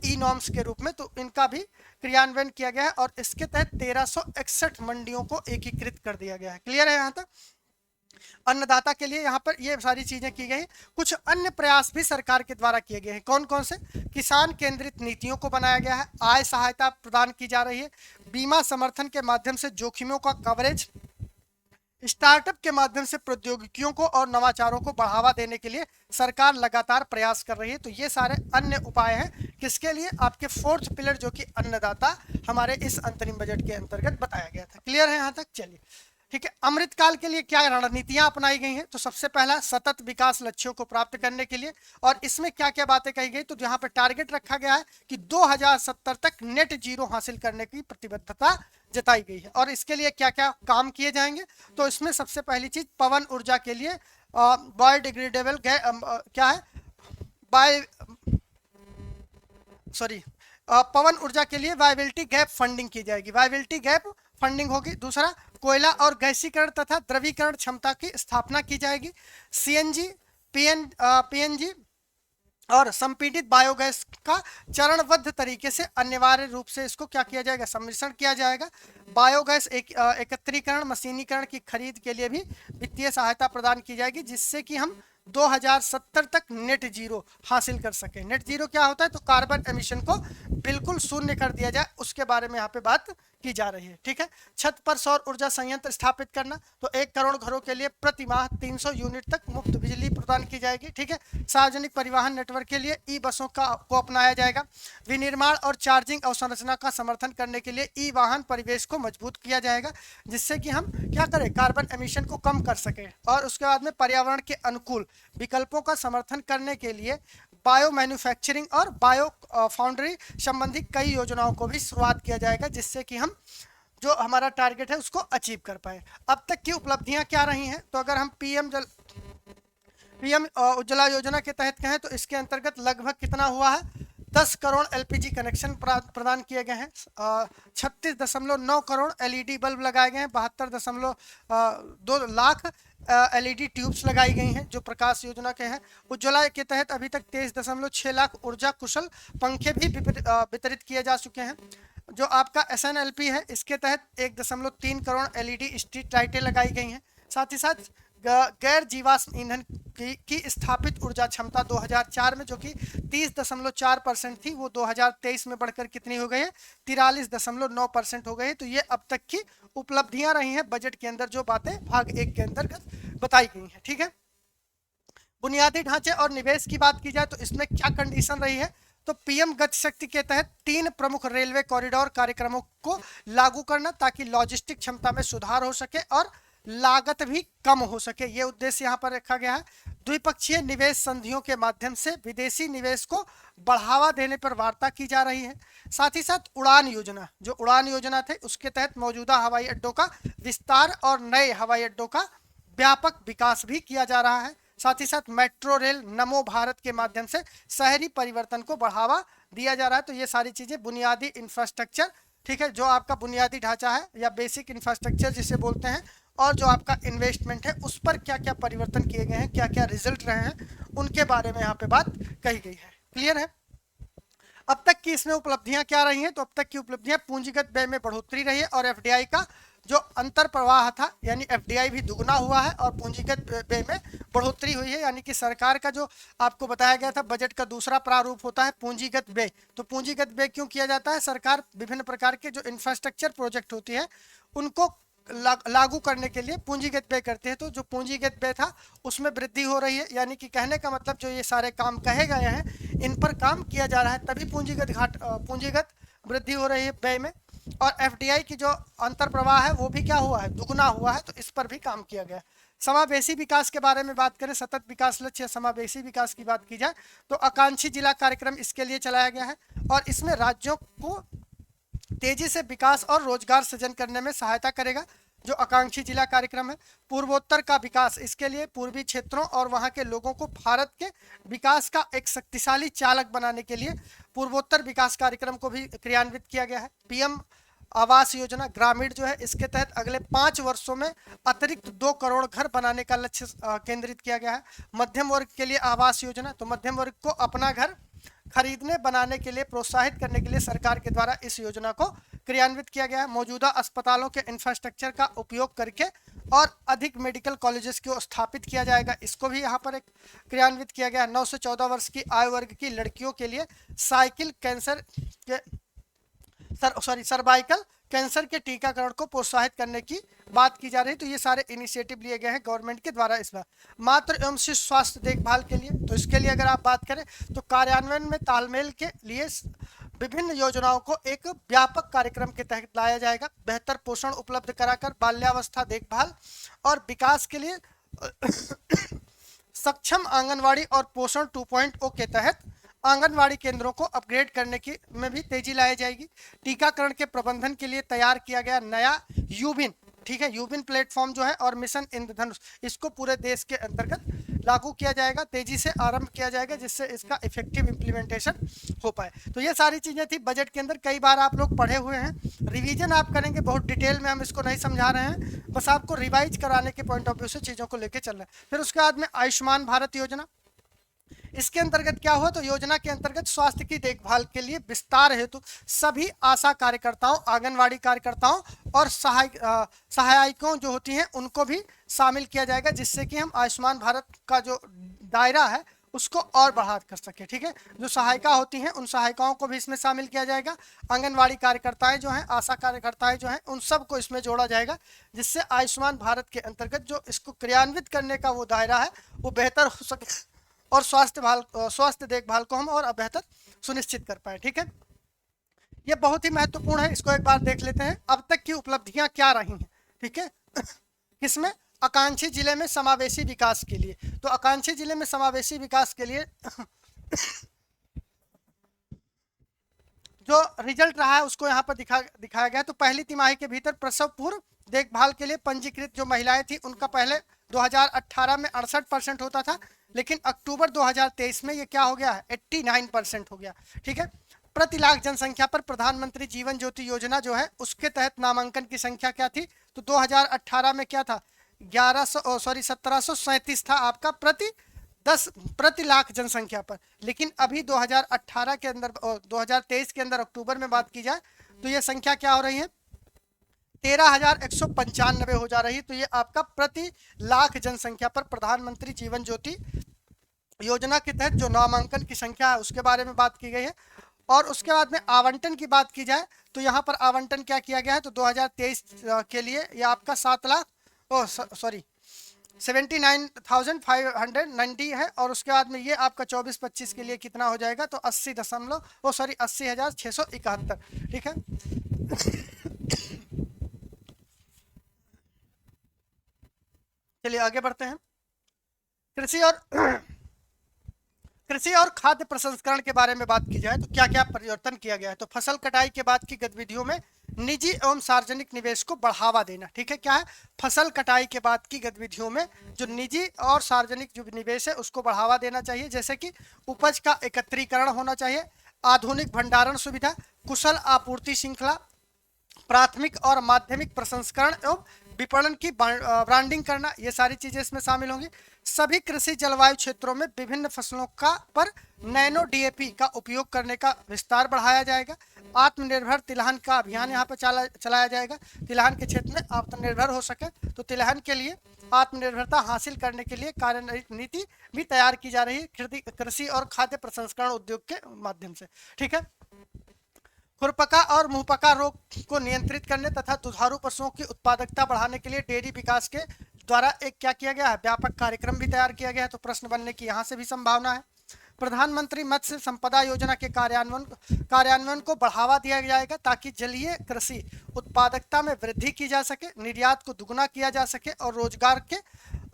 ई नॉर्म्स के रूप में, तो इनका भी क्रियान्वयन किया गया है और इसके तहत 1361 मंडियों को एकीकृत कर दिया गया है। क्लियर है यहाँ तक। अन्नदाता के लिए यहाँ पर ये सारी चीजें की गई। कुछ अन्य प्रयास भी सरकार के द्वारा किए गए हैं। कौन कौन से, किसान केंद्रित नीतियों को बनाया गया है, आय सहायता प्रदान की जा रही है, बीमा समर्थन के माध्यम से जोखिमों का कवरेज, स्टार्टअप के माध्यम से प्रौद्योगिकियों को और नवाचारों को बढ़ावा देने के लिए सरकार लगातार प्रयास कर रही है। तो ये सारे अन्य उपाय हैं किसके लिए, आपके 4th पिलर जो कि अन्नदाता हमारे इस अंतरिम बजट के अंतर्गत बताया गया था। क्लियर है यहाँ तक। चलिए ठीक है, अमृतकाल के लिए क्या रणनीतियां अपनाई गई हैं, तो सबसे पहला सतत विकास लक्ष्यों को प्राप्त करने के लिए, और इसमें क्या क्या बातें कही गई, तो यहाँ पे टारगेट रखा गया है कि 2070 तक नेट जीरो हासिल करने की प्रतिबद्धता जताई गई है। और इसके लिए क्या क्या काम किए जाएंगे, तो इसमें सबसे पहली चीज पवन ऊर्जा के लिए बायोडिग्रेडेबल क्या है पवन ऊर्जा के लिए वायबिलिटी गैप फंडिंग की जाएगी, वायबिलिटी गैप फंडिंग होगी। दूसरा, कोयला और गैसीकरण तथा द्रवीकरण क्षमता की स्थापना की जाएगी। सीएनजी, पीएनजी और संपीड़ित बायोगैस का चरणबद्ध तरीके से अनिवार्य रूप से इसको क्या किया जाएगा, सम्मिश्रण किया जाएगा। बायोगैस एकत्रीकरण मशीनीकरण की खरीद के लिए भी वित्तीय सहायता प्रदान की जाएगी, जिससे कि हम 2070 तक नेट जीरो हासिल कर सके। नेट जीरो क्या होता है, तो कार्बन एमिशन को बिल्कुल शून्य कर दिया जाए, उसके बारे में यहाँ पे बात की जा रही है। ठीक है, छत पर सौर ऊर्जा संयंत्र स्थापित करना, तो 1 करोड़ घरों के लिए प्रति माह 300 यूनिट तक मुफ्त बिजली प्रदान की जाएगी। ठीक है, सार्वजनिक परिवहन नेटवर्क के लिए ई बसों को अपनाया जाएगा। विनिर्माण और चार्जिंग अवसंरचना का समर्थन करने के लिए ई वाहन परिवेश को मजबूत किया जाएगा, जिससे कि हम क्या करें, कार्बन एमिशन को कम कर सकें। और उसके बाद में पर्यावरण के अनुकूल विकल्पों का समर्थन करने के लिए बायो मैन्युफैक्चरिंग और बायो फाउंड्री संबंधी कई योजनाओं को भी शुरुआत किया जाएगा, जिससे कि हम जो हमारा टारगेट है उसको अचीव कर पाए। अब तक की उपलब्धियां क्या रही हैं, तो अगर हम पीएम उज्ज्वला योजना के तहत कहें तो इसके अंतर्गत लगभग कितना हुआ है, 10 करोड़ एलपीजी कनेक्शन प्रदान किए गए हैं। 36.9 करोड़ एलईडी बल्ब लगाए गए हैं। 72.2 लाख एलईडी ट्यूब्स लगाई गई हैं जो प्रकाश योजना के हैं। उज्ज्वला के तहत अभी तक 23.6 लाख ऊर्जा कुशल पंखे भी वितरित किए जा चुके हैं। जो आपका एसएनएलपी है, इसके तहत 1.3 करोड़ एलईडी स्ट्रीट लाइटें लगाई गई हैं। साथ ही साथ गैर जीवाश्म ईंधन की स्थापित ऊर्जा क्षमता 2004 में जो कि 30.4% थी, वो 2023 में बढ़कर कितनी हो गई है, 43.9% हो गई है। तो ये अब तक की उपलब्धियां रही हैं बजट के अंदर, जो बातें भाग 1 के अंतर्गत बताई गई हैं। ठीक है, बुनियादी ढांचे और निवेश की बात की जाए तो इसमें क्या कंडीशन रही है, तो पीएम गति शक्ति के तहत 3 प्रमुख रेलवे कॉरिडोर कार्यक्रमों को लागू करना ताकि लॉजिस्टिक क्षमता में सुधार हो सके और लागत भी कम हो सके, ये उद्देश्य यहाँ पर रखा गया है। द्विपक्षीय निवेश संधियों के माध्यम से विदेशी निवेश को बढ़ावा देने पर वार्ता की जा रही है। साथ ही साथ उड़ान योजना, जो उड़ान योजना थे उसके तहत मौजूदा हवाई अड्डों का विस्तार और नए हवाई अड्डों का व्यापक विकास भी किया जा रहा है। साथ ही साथ मेट्रो रेल, नमो भारत के माध्यम से शहरी परिवर्तन को बढ़ावा दिया जा रहा है। तो ये सारी चीजें बुनियादी इंफ्रास्ट्रक्चर, ठीक है, जो आपका बुनियादी ढांचा है या बेसिक इंफ्रास्ट्रक्चर जिसे बोलते हैं, और जो आपका इन्वेस्टमेंट है उस पर क्या क्या परिवर्तन किए गए हैं, क्या क्या रिजल्ट रहे हैं, उनके बारे में यहाँ पे बात कही गई है। क्लियर है। अब तक की इसमें उपलब्धियां क्या रही हैं, तो अब तक की उपलब्धियां पूंजीगत व्यय में बढ़ोतरी रही है और एफडीआई का जो अंतर प्रवाह था, यानी एफडीआई भी दुगना हुआ है और पूंजीगत व्यय में बढ़ोतरी हुई है। यानी कि सरकार का जो आपको बताया गया था बजट का दूसरा प्रारूप होता है पूंजीगत व्यय। तो पूंजीगत व्यय क्यों किया जाता है, सरकार विभिन्न प्रकार के जो इंफ्रास्ट्रक्चर प्रोजेक्ट होती है उनको लागू करने के लिए पूंजीगत व्यय करते हैं। तो जो पूंजीगत व्यय था उसमें वृद्धि हो रही है, यानी कि कहने का मतलब जो ये सारे काम कहे गए हैं इन पर काम किया जा रहा है, तभी पूंजीगत वृद्धि हो रही है व्यय में। और एफडीआई की जो अंतर प्रवाह है वो भी क्या हुआ है, दुगना हुआ है। तो इस पर भी काम किया गया है। समावेशी विकास के बारे में बात करें, सतत विकास लक्ष्य समावेशी विकास की बात की जाए तो आकांक्षी जिला कार्यक्रम इसके लिए चलाया गया है और इसमें राज्यों को तेजी से विकास और रोजगार सृजन करने में सहायता करेगा। जो आकांक्षी जिला कार्यक्रम है, पूर्वोत्तर का विकास, इसके लिए पूर्वी क्षेत्रों और वहां के लोगों को भारत के विकास का एक शक्तिशाली चालक बनाने के लिए पूर्वोत्तर विकास कार्यक्रम को भी क्रियान्वित किया गया है। पीएम आवास योजना ग्रामीण जो है, इसके तहत अगले 5 वर्षों में अतिरिक्त 2 करोड़ घर बनाने का लक्ष्य केंद्रित किया गया है। मध्यम वर्ग के लिए आवास योजना, तो मध्यम वर्ग को अपना घर खरीदने बनाने के लिए प्रोत्साहित करने के लिए सरकार के द्वारा इस योजना को क्रियान्वित किया गया है। मौजूदा अस्पतालों के इंफ्रास्ट्रक्चर का उपयोग करके और अधिक मेडिकल कॉलेजेस को स्थापित किया जाएगा, इसको भी यहाँ पर एक क्रियान्वित किया गया है। 9 से 14 वर्ष की आयु वर्ग की लड़कियों के लिए साइकिल कैंसर के सर्वाइकल कैंसर के टीकाकरण को प्रोत्साहित करने की बात की जा रही है। तो ये सारे इनिशिएटिव लिए गए हैं गवर्नमेंट के द्वारा इस बार। मातृ एवं शिशु स्वास्थ्य देखभाल के लिए, तो इसके लिए अगर आप बात करें तो कार्यान्वयन में तालमेल के लिए विभिन्न योजनाओं को एक व्यापक कार्यक्रम के तहत लाया जाएगा। बेहतर पोषण उपलब्ध कराकर बाल्यावस्था देखभाल और विकास के लिए सक्षम आंगनवाड़ी और पोषण 2.0 के तहत आंगनवाड़ी केंद्रों को अपग्रेड करने की में भी तेजी लाई जाएगी। टीकाकरण के प्रबंधन के लिए तैयार किया गया नया यूबिन, ठीक है, यूबिन प्लेटफॉर्म जो है और मिशन इंद्रधनुष, इसको पूरे देश के अंतर्गत लागू किया जाएगा, तेजी से आरंभ किया जाएगा जिससे इसका इफेक्टिव इम्प्लीमेंटेशन हो पाए। तो ये सारी चीजें थी बजट के अंदर, कई बार आप लोग पढ़े हुए हैं, रिवीजन आप करेंगे, बहुत डिटेल में हम इसको नहीं समझा रहे हैं, बस आपको रिवाइज कराने के पॉइंट ऑफ व्यू से चीजों को लेकर चल रहे हैं। फिर उसके बाद में आयुष्मान भारत योजना, इसके अंतर्गत क्या हुआ, तो योजना के अंतर्गत स्वास्थ्य की देखभाल के लिए विस्तार हेतु सभी आशा कार्यकर्ताओं, आंगनवाड़ी कार्यकर्ताओं और सहायिकाओं जो होती हैं उनको भी शामिल किया जाएगा, जिससे कि हम आयुष्मान भारत का जो दायरा है उसको और बढ़ा कर सके। ठीक है, जो सहायिका होती हैं उन सहायिकाओं को भी इसमें शामिल किया जाएगा। आंगनवाड़ी कार्यकर्ताएं जो हैं, आशा कार्यकर्ताएं जो हैं, उन सबको इसमें जोड़ा जाएगा, जिससे आयुष्मान भारत के अंतर्गत जो इसको क्रियान्वित करने का वो दायरा है वो बेहतर हो सके और स्वास्थ्य देखभाल को हम और बेहतर सुनिश्चित कर पाए। ठीक है, ये बहुत ही महत्वपूर्ण है, इसको एक बार देख लेते हैं अब तक की उपलब्धियां क्या रही हैं। ठीक है, किसमें, आकांक्षी जिले में समावेशी विकास के लिए। तो आकांक्षी जिले में समावेशी विकास के लिए जो रिजल्ट रहा है उसको यहाँ पर दिखाया गया। तो पहली तिमाही के भीतर प्रसव पूर्व देखभाल के लिए पंजीकृत जो महिलाएं थी उनका पहले 2018 में 68% होता था, लेकिन अक्टूबर 2023 में ये क्या हो गया है, 89% हो गया। ठीक है, प्रति लाख जनसंख्या पर प्रधानमंत्री जीवन ज्योति योजना जो है उसके तहत नामांकन की संख्या क्या थी, तो 2018 में क्या था, 1737 था आपका प्रति लाख जनसंख्या पर। लेकिन अभी 2018 के अंदर 2023 के अंदर अक्टूबर में बात की जाए तो ये संख्या क्या हो रही है, 13,195 हो जा रही है। तो ये आपका प्रति लाख जनसंख्या पर प्रधानमंत्री जीवन ज्योति योजना के तहत जो नामांकन की संख्या है उसके बारे में बात की गई है। और उसके बाद में आवंटन की बात की जाए तो यहाँ पर आवंटन क्या किया गया है, तो 2023 के लिए ये आपका 79,590 है। और उसके बाद में ये आपका 24-25 के लिए कितना हो जाएगा, तो 80,671, ठीक है। चलिए आगे बढ़ते हैं। कृषि और कृषि और खाद्य प्रसंस्करण के बारे में बात की जाए तो क्या क्या परिवर्तन किया गया है, तो फसल कटाई के बाद की गतिविधियों में निजी एवं सार्वजनिक निवेश को बढ़ावा देना, ठीक है। क्या है, फसल कटाई के बाद की गतिविधियों में जो निजी और सार्वजनिक जो निवेश है उसको बढ़ावा देना चाहिए, जैसे कि उपज का एकत्रीकरण होना चाहिए, आधुनिक भंडारण सुविधा, कुशल आपूर्ति श्रृंखला, प्राथमिक और माध्यमिक प्रसंस्करण एवं विपणन की ब्रांडिंग करना, ये सारी चीजें इसमें शामिल होंगी। सभी कृषि जलवायु क्षेत्रों में विभिन्न फसलों का पर नैनो डीएपी का उपयोग करने का विस्तार बढ़ाया जाएगा। आत्मनिर्भर तिलहन का अभियान यहाँ पर चलाया जाएगा, तिलहन के क्षेत्र में आत्मनिर्भर हो सके। तो तिलहन के लिए आत्मनिर्भरता हासिल करने के लिए कार्य नीति भी तैयार की जा रही है कृषि और खाद्य प्रसंस्करण उद्योग के माध्यम से, ठीक है। खुरपका और मुंहपका रोग को नियंत्रित करने तथा दुधारू पशुओं की उत्पादकता बढ़ाने के लिए डेयरी विकास के द्वारा एक क्या किया गया है, व्यापक कार्यक्रम भी तैयार किया गया है। तो प्रश्न बनने की यहाँ से भी संभावना है। प्रधानमंत्री मत्स्य संपदा योजना के कार्यान्वयन को बढ़ावा दिया जाएगा ताकि जलीय कृषि उत्पादकता में वृद्धि की जा सके, निर्यात को दुगुना किया जा सके और रोजगार के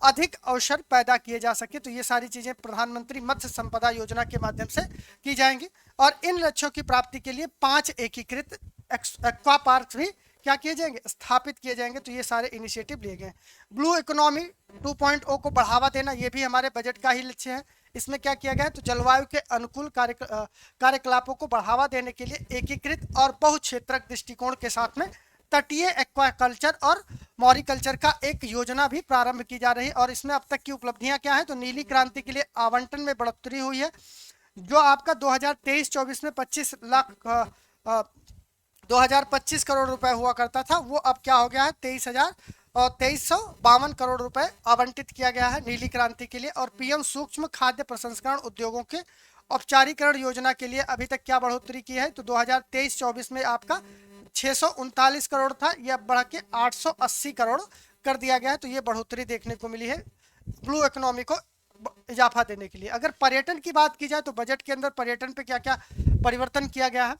अधिक अवसर पैदा किए जा सके। तो ये सारी चीजें प्रधानमंत्री मत्स्य संपदा योजना के माध्यम से की जाएंगी। और इन लक्ष्यों की प्राप्ति के लिए 5 एकीकृत एक्वा पार्क भी क्या किए जाएंगे, स्थापित किए जाएंगे। तो ये सारे इनिशिएटिव लिए गए। ब्लू इकोनॉमी 2.0 को बढ़ावा देना, ये भी हमारे बजट का ही लक्ष्य है। इसमें क्या किया गया है, तो जलवायु के अनुकूल कार्यकलापों को बढ़ावा देने के लिए एकीकृत और बहुक्षेत्रक दृष्टिकोण के साथ में तटीय एक्वाकल्चर और मॉरिकल्चर का एक योजना भी प्रारंभ की जा रही है। और इसमें अब तक की उपलब्धियां क्या है, तो नीली क्रांति के लिए आवंटन में बढ़ोतरी हुई है। जो आपका 2023-24 में 25 करोड़ रुपए हुआ करता था, वो अब क्या हो गया है, 23,52 करोड़ रुपए आवंटित किया गया है नीली क्रांति के लिए। और पीएम सूक्ष्म खाद्य प्रसंस्करण उद्योगों के औपचारिकरण योजना के लिए अभी तक क्या बढ़ोतरी की है, तो 2023-24 में आपका 639 करोड़ था, यह बढ़ के 880 करोड़ कर दिया गया है। तो ये बढ़ोतरी देखने को मिली है ब्लू इकोनॉमी को इजाफा देने के लिए। अगर पर्यटन की बात की जाए तो बजट के अंदर पर्यटन पे क्या क्या परिवर्तन किया गया है,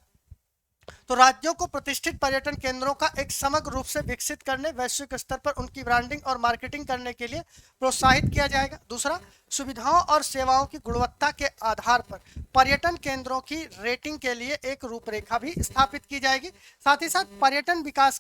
तो राज्यों को प्रतिष्ठित पर्यटन केंद्रों का एक समग्र रूप से विकसित करने, वैश्विक स्तर पर उनकी ब्रांडिंग और मार्केटिंग करने के लिए प्रोत्साहित किया जाएगा। दूसरा, सुविधाओं और सेवाओं की गुणवत्ता के आधार पर पर्यटन केंद्रों की रेटिंग के लिए एक रूपरेखा भी स्थापित की जाएगी। साथ ही साथ पर्यटन विकास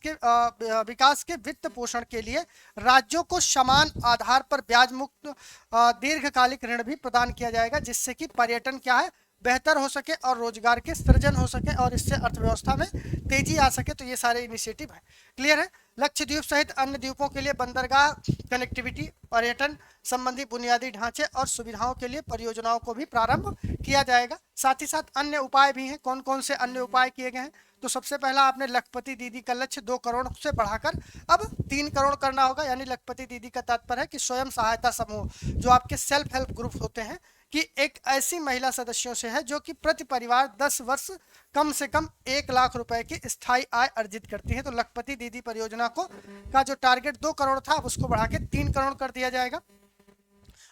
के वित्त पोषण के लिए राज्यों को समान आधार पर ब्याज मुक्त दीर्घकालिक ऋण भी प्रदान किया जाएगा, जिससे कि पर्यटन क्या है, बेहतर हो सके और रोजगार के सृजन हो सके और इससे अर्थव्यवस्था में तेजी आ सके। तो ये सारे इनिशिएटिव है। क्लियर है। लक्षद्वीप सहित अन्य द्वीपों के लिए बंदरगाह कनेक्टिविटी, पर्यटन संबंधी बुनियादी ढांचे और सुविधाओं के लिए परियोजनाओं को भी प्रारंभ किया जाएगा। साथ ही साथ अन्य उपाय भी हैं। कौन कौन से अन्य उपाय किए गए हैं, तो सबसे पहला आपने लखपति दीदी का लक्ष्य 2 करोड़ से बढ़ाकर अब 3 करोड़ करना होगा। यानी लखपति दीदी का तात्पर्य है कि स्वयं सहायता समूह जो आपके सेल्फ हेल्प ग्रुप होते हैं कि एक ऐसी महिला सदस्यों से है जो कि प्रति परिवार 10 वर्ष कम से कम 1 लाख रुपए की स्थायी आय अर्जित करती है। तो लखपति दीदी परियोजना का जो टारगेट 2 करोड़ था अब उसको बढ़ा के 3 करोड़ कर दिया जाएगा।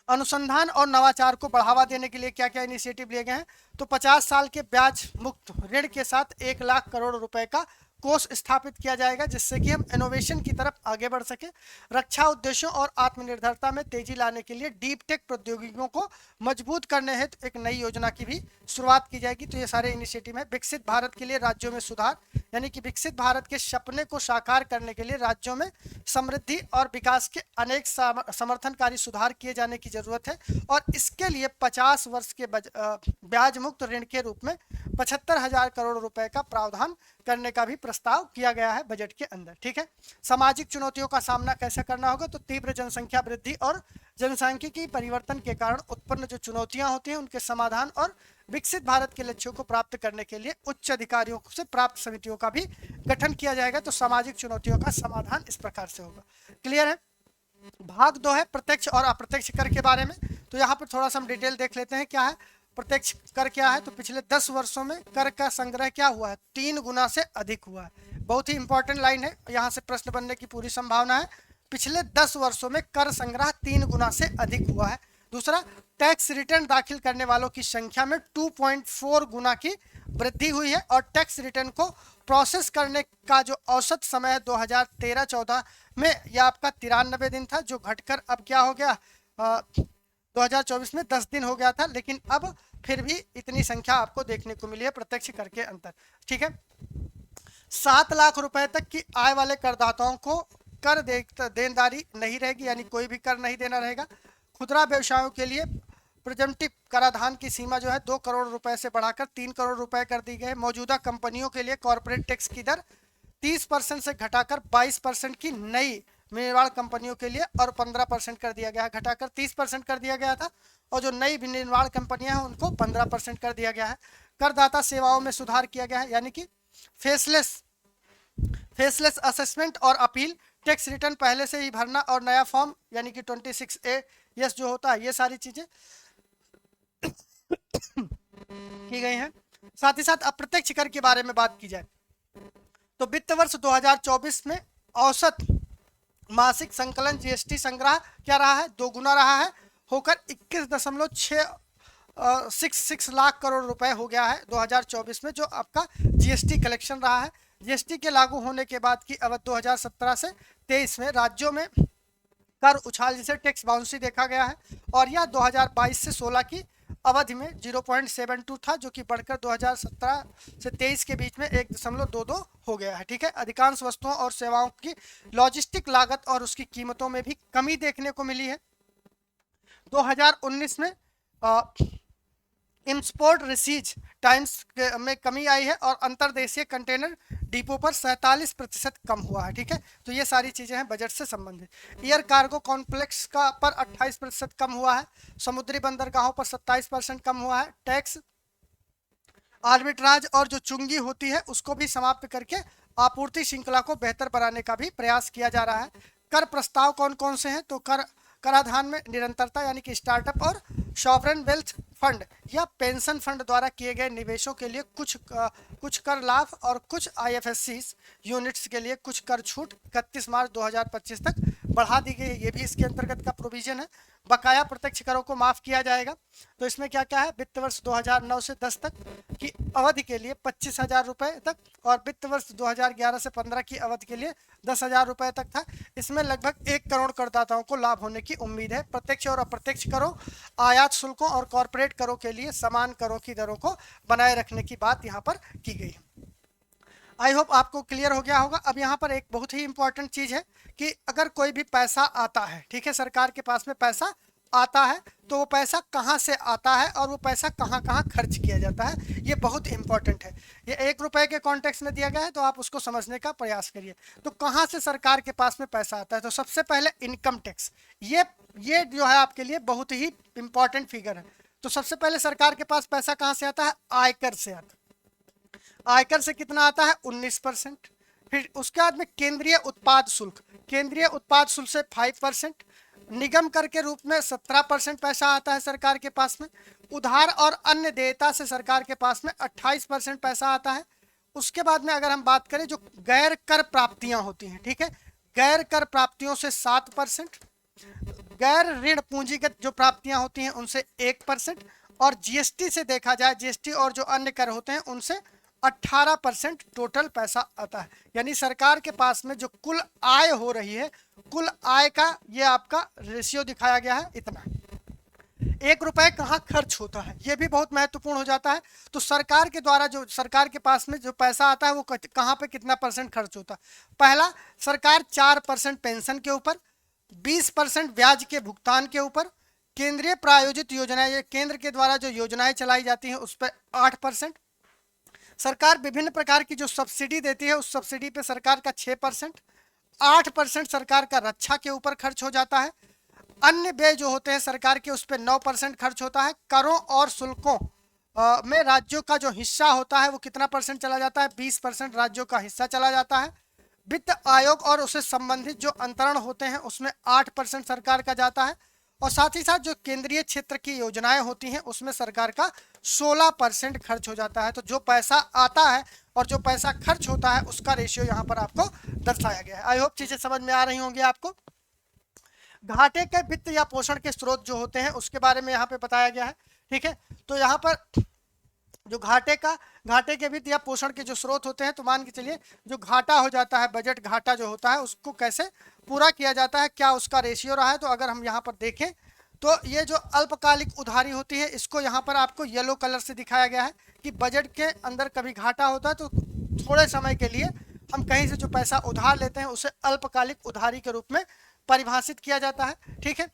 अनुसंधान और नवाचार को बढ़ावा देने के लिए क्या क्या इनिशिएटिव लिए गए हैं, तो 50 साल के ब्याज मुक्त ऋण के साथ 1 लाख करोड़ रुपए का कोष स्थापित किया जाएगा, जिससे कि हम इनोवेशन की तरफ आगे बढ़ सके। रक्षा उद्देश्यों और आत्मनिर्भरता में तेजी लाने के लिए डीप टेक प्रौद्योगिकियों को मजबूत करने हेतु एक नई योजना की भी शुरुआत की जाएगी। तो ये सारे इनिशिएटिव है। विकसित भारत के लिए राज्यों में सुधार, यानी कि विकसित भारत के सपने को साकार करने के लिए राज्यों में समृद्धि और विकास के अनेक समर्थनकारी सुधार किए जाने की जरूरत है। और इसके लिए 50 वर्ष के ब्याज मुक्त ऋण के रूप में 75,000 करोड़ रुपए का प्रावधान करने का भी प्रस्ताव किया गया है बजट के अंदर। ठीक है। सामाजिक चुनौतियों का सामना कैसे करना होगा, तो तीव्र जनसंख्या वृद्धि और जनसांख्यिकी परिवर्तन के कारण उत्पन्न जो चुनौतियां होती हैं उनके समाधान और विकसित भारत के लक्ष्यों को प्राप्त करने के लिए उच्च अधिकारियों से प्राप्त समितियों का भी गठन किया जाएगा। तो सामाजिक चुनौतियों का समाधान इस प्रकार से होगा। क्लियर है। भाग 2 है प्रत्यक्ष और अप्रत्यक्ष कर के बारे में। तो यहाँ पर थोड़ा सा हम डिटेल देख लेते हैं क्या है प्रत्यक्ष कर क्या है। तो पिछले 10 वर्षों में कर का संग्रह क्या हुआ है, 3 गुना से अधिक हुआ है। बहुत ही इंपॉर्टेंट लाइन है, यहाँ से प्रश्न बनने की पूरी संभावना है। पिछले 10 वर्षों में कर संग्रह 3 गुना से अधिक हुआ है। दूसरा, टैक्स रिटर्न दाखिल करने वालों की संख्या में 2.4 गुना की वृद्धि हुई है और टैक्स रिटर्न को प्रोसेस करने का जो औसत समय है 2013-14 में यह आपका 93 दिन था, जो घटकर अब क्या हो गया 2024 में 10 दिन हो गया था। लेकिन अब फिर भी इतनी संख्या आपको देखने को मिली है प्रत्यक्ष कर के अंतर। ठीक है। 7 लाख रुपए तक की आय वाले करदाताओं को कर देनदारी नहीं रहेगी, यानी कोई भी कर नहीं देना रहेगा। खुदरा व्यवसायों के लिए प्रिजम्पटिव कराधान की सीमा जो है 2 करोड़ रुपए से बढ़ाकर 3 करोड़ रुपए कर दी गई। मौजूदा कंपनियों के लिए कॉर्पोरेट टैक्स की दर 30% से घटाकर 22% की नई निर्माण कंपनियों के लिए और 15% कर दिया गया है। घटाकर 30% कर दिया गया था और जो नई निर्माण कंपनियां हैं उनको 15% कर दिया गया है। करदाता सेवाओं में सुधार किया गया है, यानी कि फेसलेस असेसमेंट और अपील, टैक्स रिटर्न पहले से ही भरना और नया फॉर्म यानी कि 26A यस जो होता है, ये सारी चीजें की गई हैं। साथ ही साथ अप्रत्यक्ष कर के बारे में बात की जाए तो वित्त वर्ष 2024 में औसत मासिक संकलन जीएसटी संग्रह क्या रहा है, 2 गुना रहा है, होकर 21.666 लाख करोड़ रुपए हो गया है 2024 में, जो आपका जीएसटी कलेक्शन रहा है। जीएसटी के लागू होने के बाद की अवधि 2017 से 23 में राज्यों में कर उछाल जिसे टैक्स बाउंसी देखा गया है और यह 2022 से 16 की अवधि में 0.72 था, जो कि बढ़कर 2017 से 23 के बीच में 1.22 हो गया है। ठीक है। अधिकांश वस्तुओं और सेवाओं की लॉजिस्टिक लागत और उसकी कीमतों में भी कमी देखने को मिली है। 2019 में इंपोर्ट रिसीज टाइम्स में कमी आई है और अंतरदेशीय कंटेनर डिपो पर 47% कम हुआ है। ठीक है। तो ये सारी चीजें हैं बजट से संबंधित। एयर कार्गो कॉम्प्लेक्स का पर 28% कम हुआ है। समुद्री बंदरगाहों पर 27% कम हुआ है। टैक्स आर्बिट्राज और जो चुंगी होती है उसको भी समाप्त करके आपूर्ति श्रृंखला को बेहतर बनाने का भी प्रयास किया जा रहा है। कर प्रस्ताव कौन कौन से हैं, तो कराधान में निरंतरता यानी कि स्टार्टअप और सॉवरेन वेल्थ फंड या पेंशन फंड द्वारा किए गए निवेशों के लिए कुछ कर लाभ और कुछ आईएफएससी यूनिट्स के लिए कुछ कर छूट 31 मार्च 2025 तक बढ़ा दी गई है। ये भी इसके अंतर्गत का प्रोविजन है। बकाया प्रत्यक्ष करों को माफ किया जाएगा। तो इसमें क्या क्या है, वित्त वर्ष 2009 से 10 तक की अवधि के लिए 25,000 रुपए तक और वित्त वर्ष 2011 से 15 की अवधि के लिए 10,000 रुपए तक था। इसमें लगभग 1 करोड़ करदाताओं को लाभ होने की उम्मीद है। प्रत्यक्ष और अप्रत्यक्ष करों, आयात शुल्कों और कॉर्पोरेट करों के लिए समान करों की दरों को बनाए रखने की बात यहाँ पर की गई है। आई होप आपको क्लियर हो गया होगा। अब यहाँ पर एक बहुत ही इंपॉर्टेंट चीज है कि अगर कोई भी पैसा आता है, ठीक है, सरकार के पास में पैसा आता है तो वो पैसा कहाँ से आता है और वो पैसा कहाँ कहाँ खर्च किया जाता है, ये बहुत इंपॉर्टेंट है। ये 1 रुपए के कॉन्टेक्स्ट में दिया गया है तो आप उसको समझने का प्रयास करिए। तो कहाँ से सरकार के पास में पैसा आता है, तो सबसे पहले इनकम टैक्स, ये जो है आपके लिए बहुत ही इंपॉर्टेंट फिगर है। तो सबसे पहले सरकार के पास पैसा कहाँ से आता है, आयकर से आता है। आयकर से कितना आता है, 19%। फिर उसके बाद में केंद्रीय उत्पाद शुल्क, केंद्रीय उत्पाद शुल्क से 5%। निगम कर के रूप में 17% पैसा आता है सरकार के पास में। उधार और अन्य देयता से सरकार के पास में 28% पैसा आता है। उसके बाद में अगर हम बात करें जो गैर कर प्राप्तियां होती हैं, ठीक है, गैर कर प्राप्तियों से 7%, गैर ऋण पूंजीगत जो प्राप्तियां होती हैं उनसे 1%, और जीएसटी से देखा जाए, जीएसटी और जो अन्य कर होते हैं उनसे 18% टोटल पैसा आता है। यानी सरकार के पास में जो कुल आय हो रही है, कुल आय का ये आपका रेशियो दिखाया गया है इतना। 1 रुपए कहाँ खर्च होता है, ये भी बहुत महत्वपूर्ण हो जाता है। तो सरकार के द्वारा जो सरकार के पास में जो पैसा आता है वो कहाँ पे कितना परसेंट खर्च होता है। पहला, सरकार 4% पेंशन के ऊपर, 20% ब्याज के भुगतान के ऊपर, केंद्रीय प्रायोजित योजनाएं, केंद्र के द्वारा जो योजनाएं चलाई जाती हैं उस पर 8%, सरकार विभिन्न प्रकार की जो सब्सिडी देती है उस सब्सिडी पे सरकार का 6%, 8% सरकार का रक्षा के ऊपर खर्च हो जाता है। अन्य व्यय जो होते हैं सरकार के उस पर 9% खर्च होता है। करों और शुल्कों में राज्यों का जो हिस्सा होता है वो कितना परसेंट चला जाता है, 20% राज्यों का हिस्सा चला जाता है। वित्त आयोग और उससे संबंधित जो अंतरण होते हैं उसमें 8% सरकार का जाता है, और साथ ही साथ जो केंद्रीय क्षेत्र की योजनाएं होती हैं उसमें सरकार का 16% खर्च हो जाता है। तो जो पैसा आता है और जो पैसा खर्च होता है उसका रेशियो यहाँ पर आपको दर्शाया गया है। आई होप चीजें समझ में आ रही होंगी आपको। घाटे के वित्त या पोषण के स्रोत जो होते हैं उसके बारे में यहाँ पे बताया गया है। ठीक है, तो यहाँ पर जो घाटे के वित्त या पोषण के जो स्रोत होते हैं, तो मान के चलिए जो घाटा हो जाता है, बजट घाटा जो होता है उसको कैसे पूरा किया जाता है, क्या उसका रेशियो रहा है। तो अगर हम यहाँ पर देखें तो ये जो अल्पकालिक उधारी होती है इसको यहाँ पर आपको येलो कलर से दिखाया गया है कि बजट के अंदर कभी घाटा होता है तो थोड़े समय के लिए हम कहीं से जो पैसा उधार लेते हैं उसे अल्पकालिक उधारी के रूप में परिभाषित किया जाता है। ठीक है,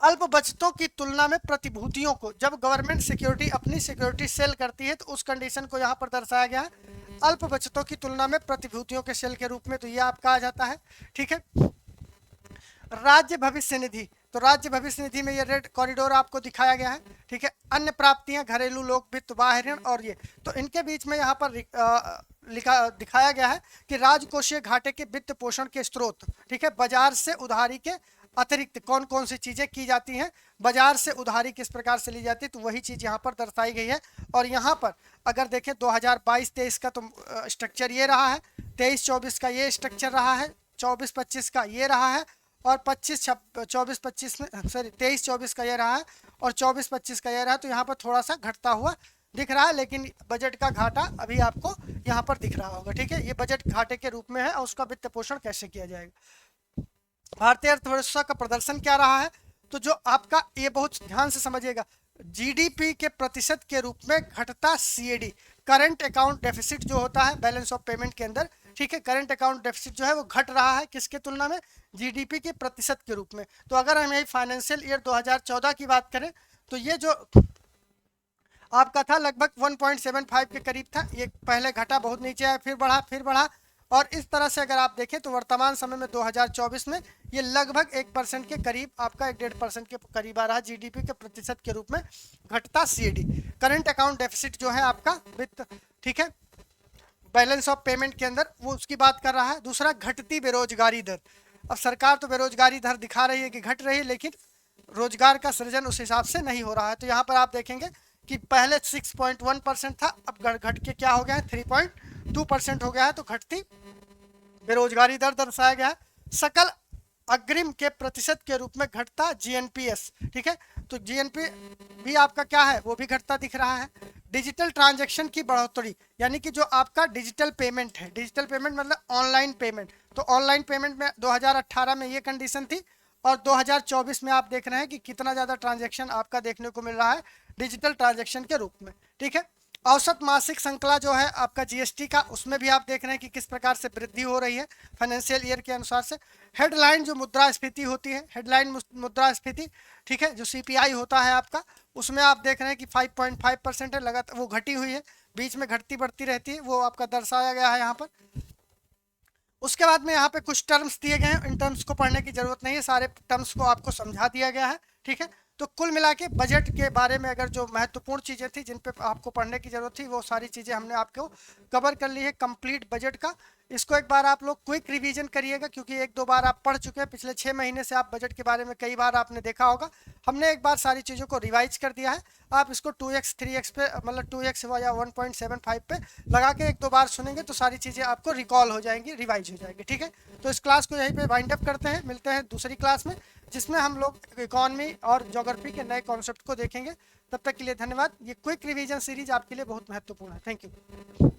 अल्प बचतों की तुलना में प्रतिभूतियों को, जब गवर्नमेंट सिक्योरिटी अपनी सिक्योरिटी सेल करती है तो उस कंडीशन को यहाँ पर दर्शाया गया है अल्प बचतों की तुलना में प्रतिभूतियों के सेल के रूप में, तो ये आपका आ जाता है। ठीक है, राज्य भविष्य निधि, तो राज्य भविष्य निधि में ये रेड कॉरिडोर आपको दिखाया गया है। ठीक है, अन्य प्राप्तियां, घरेलू लोक वित्त, बाह्य ऋण और ये, तो इनके बीच में यहाँ पर लिखा दिखाया गया है कि राजकोषीय घाटे के वित्त पोषण के स्रोत। ठीक है, बाजार से उधारी के अतिरिक्त कौन कौन सी चीजें की जाती हैं, बाजार से उधारी किस प्रकार से ली जाती है, तो वही चीज यहाँ पर दर्शाई गई है। और यहाँ पर अगर देखें 2022-23 का तो स्ट्रक्चर ये रहा है, 23-24 का ये स्ट्रक्चर रहा है, 24-25 का ये रहा है, और 24-25 में सॉरी 23-24 का ये रहा है, और 24-25 का ये रहा है। तो यहाँ पर थोड़ा सा घटता हुआ दिख रहा है, लेकिन बजट का घाटा अभी आपको यहाँ पर दिख रहा होगा। ठीक है, ये बजट घाटे के रूप में है और उसका वित्त पोषण कैसे किया जाएगा। भारतीय अर्थव्यवस्था का प्रदर्शन क्या रहा है, तो जो आपका, ये बहुत ध्यान से समझिएगा, जीडीपी के प्रतिशत के रूप में घटता सीएडी, करंट अकाउंट डेफिसिट जो होता है बैलेंस ऑफ पेमेंट के अंदर। ठीक है, करंट अकाउंट डेफिसिट जो है वो घट रहा है किसके तुलना में, जीडीपी के प्रतिशत के रूप में। तो अगर हम यही फाइनेंशियल ईयर 2014 की बात करें तो ये जो आपका था लगभग 1.75 के करीब था, ये पहले घटा, बहुत नीचे आया, फिर बढ़ा, फिर बढ़ा, और इस तरह से अगर आप देखें तो वर्तमान समय में 2024 में ये लगभग 1% के करीब आपका 1.5% के करीब आ रहा है जीडीपी के प्रतिशत के रूप में घटता सीएडी। करंट अकाउंट डेफिसिट जो है आपका वित्त, ठीक है, बैलेंस ऑफ पेमेंट के अंदर, वो उसकी बात कर रहा है। दूसरा, घटती बेरोजगारी दर, अब सरकार तो बेरोजगारी दर दिखा रही है कि घट रही है, लेकिन रोजगार का सृजन उस हिसाब से नहीं हो रहा है। तो यहाँ पर आप देखेंगे कि पहले 6.1% था, अब घट के क्या हो गया है, 3.2% हो गया है। तो घटती बेरोजगारी दर दर्शाया गया है। सकल अग्रिम के प्रतिशत के रूप में घटता जीएनपीएस। ठीक है, तो जीएनपी भी आपका क्या है, वो भी घटता दिख रहा है। डिजिटल ट्रांजैक्शन की बढ़ोतरी, यानी कि जो आपका डिजिटल पेमेंट है, डिजिटल पेमेंट मतलब ऑनलाइन पेमेंट, तो ऑनलाइन पेमेंट में 2018 में ये कंडीशन थी, और 2024 में आप देख रहे हैं कि कितना ज़्यादा ट्रांजैक्शन आपका देखने को मिल रहा है डिजिटल ट्रांजैक्शन के रूप में। ठीक है, औसत मासिक श्रृंखला जो है आपका जीएसटी का, उसमें भी आप देख रहे हैं कि किस प्रकार से वृद्धि हो रही है फाइनेंशियल ईयर के अनुसार से। हेडलाइन जो मुद्रास्फीति होती है, हेडलाइन मुद्रास्फीति, ठीक है, जो सीपीआई होता है आपका, उसमें आप देख रहे हैं कि 5.5% है, लगातार वो घटी हुई है, बीच में घटती बढ़ती रहती है, वो आपका दर्शाया गया है यहाँ पर। उसके बाद में यहाँ पे कुछ टर्म्स दिए गए हैं, इन टर्म्स को पढ़ने की जरूरत नहीं है, सारे टर्म्स को आपको समझा दिया गया है। ठीक है, तो कुल मिला के बजट के बारे में अगर जो महत्वपूर्ण चीज़ें थी जिन पे आपको पढ़ने की जरूरत थी, वो सारी चीज़ें हमने आपको कवर कर ली है कंप्लीट बजट का। इसको एक बार आप लोग क्विक रिवीजन करिएगा, क्योंकि एक दो बार आप पढ़ चुके हैं, पिछले 6 महीने से आप बजट के बारे में कई बार आपने देखा होगा। हमने एक बार सारी चीज़ों को रिवाइज कर दिया है। आप इसको 2x 3x पे, मतलब 2x या 1.75 पे लगा के एक दो बार सुनेंगे तो सारी चीज़ें आपको रिकॉल हो जाएंगी, रिवाइज हो जाएंगी। ठीक है, तो इस क्लास को यहीं पे वाइंड अप करते हैं, मिलते हैं दूसरी क्लास में जिसमें हम लोग इकोनॉमी और ज्योग्राफी के नए कॉन्सेप्ट को देखेंगे। तब तक के लिए धन्यवाद। ये क्विक रिवीजन सीरीज आपके लिए बहुत महत्वपूर्ण है। Thank you.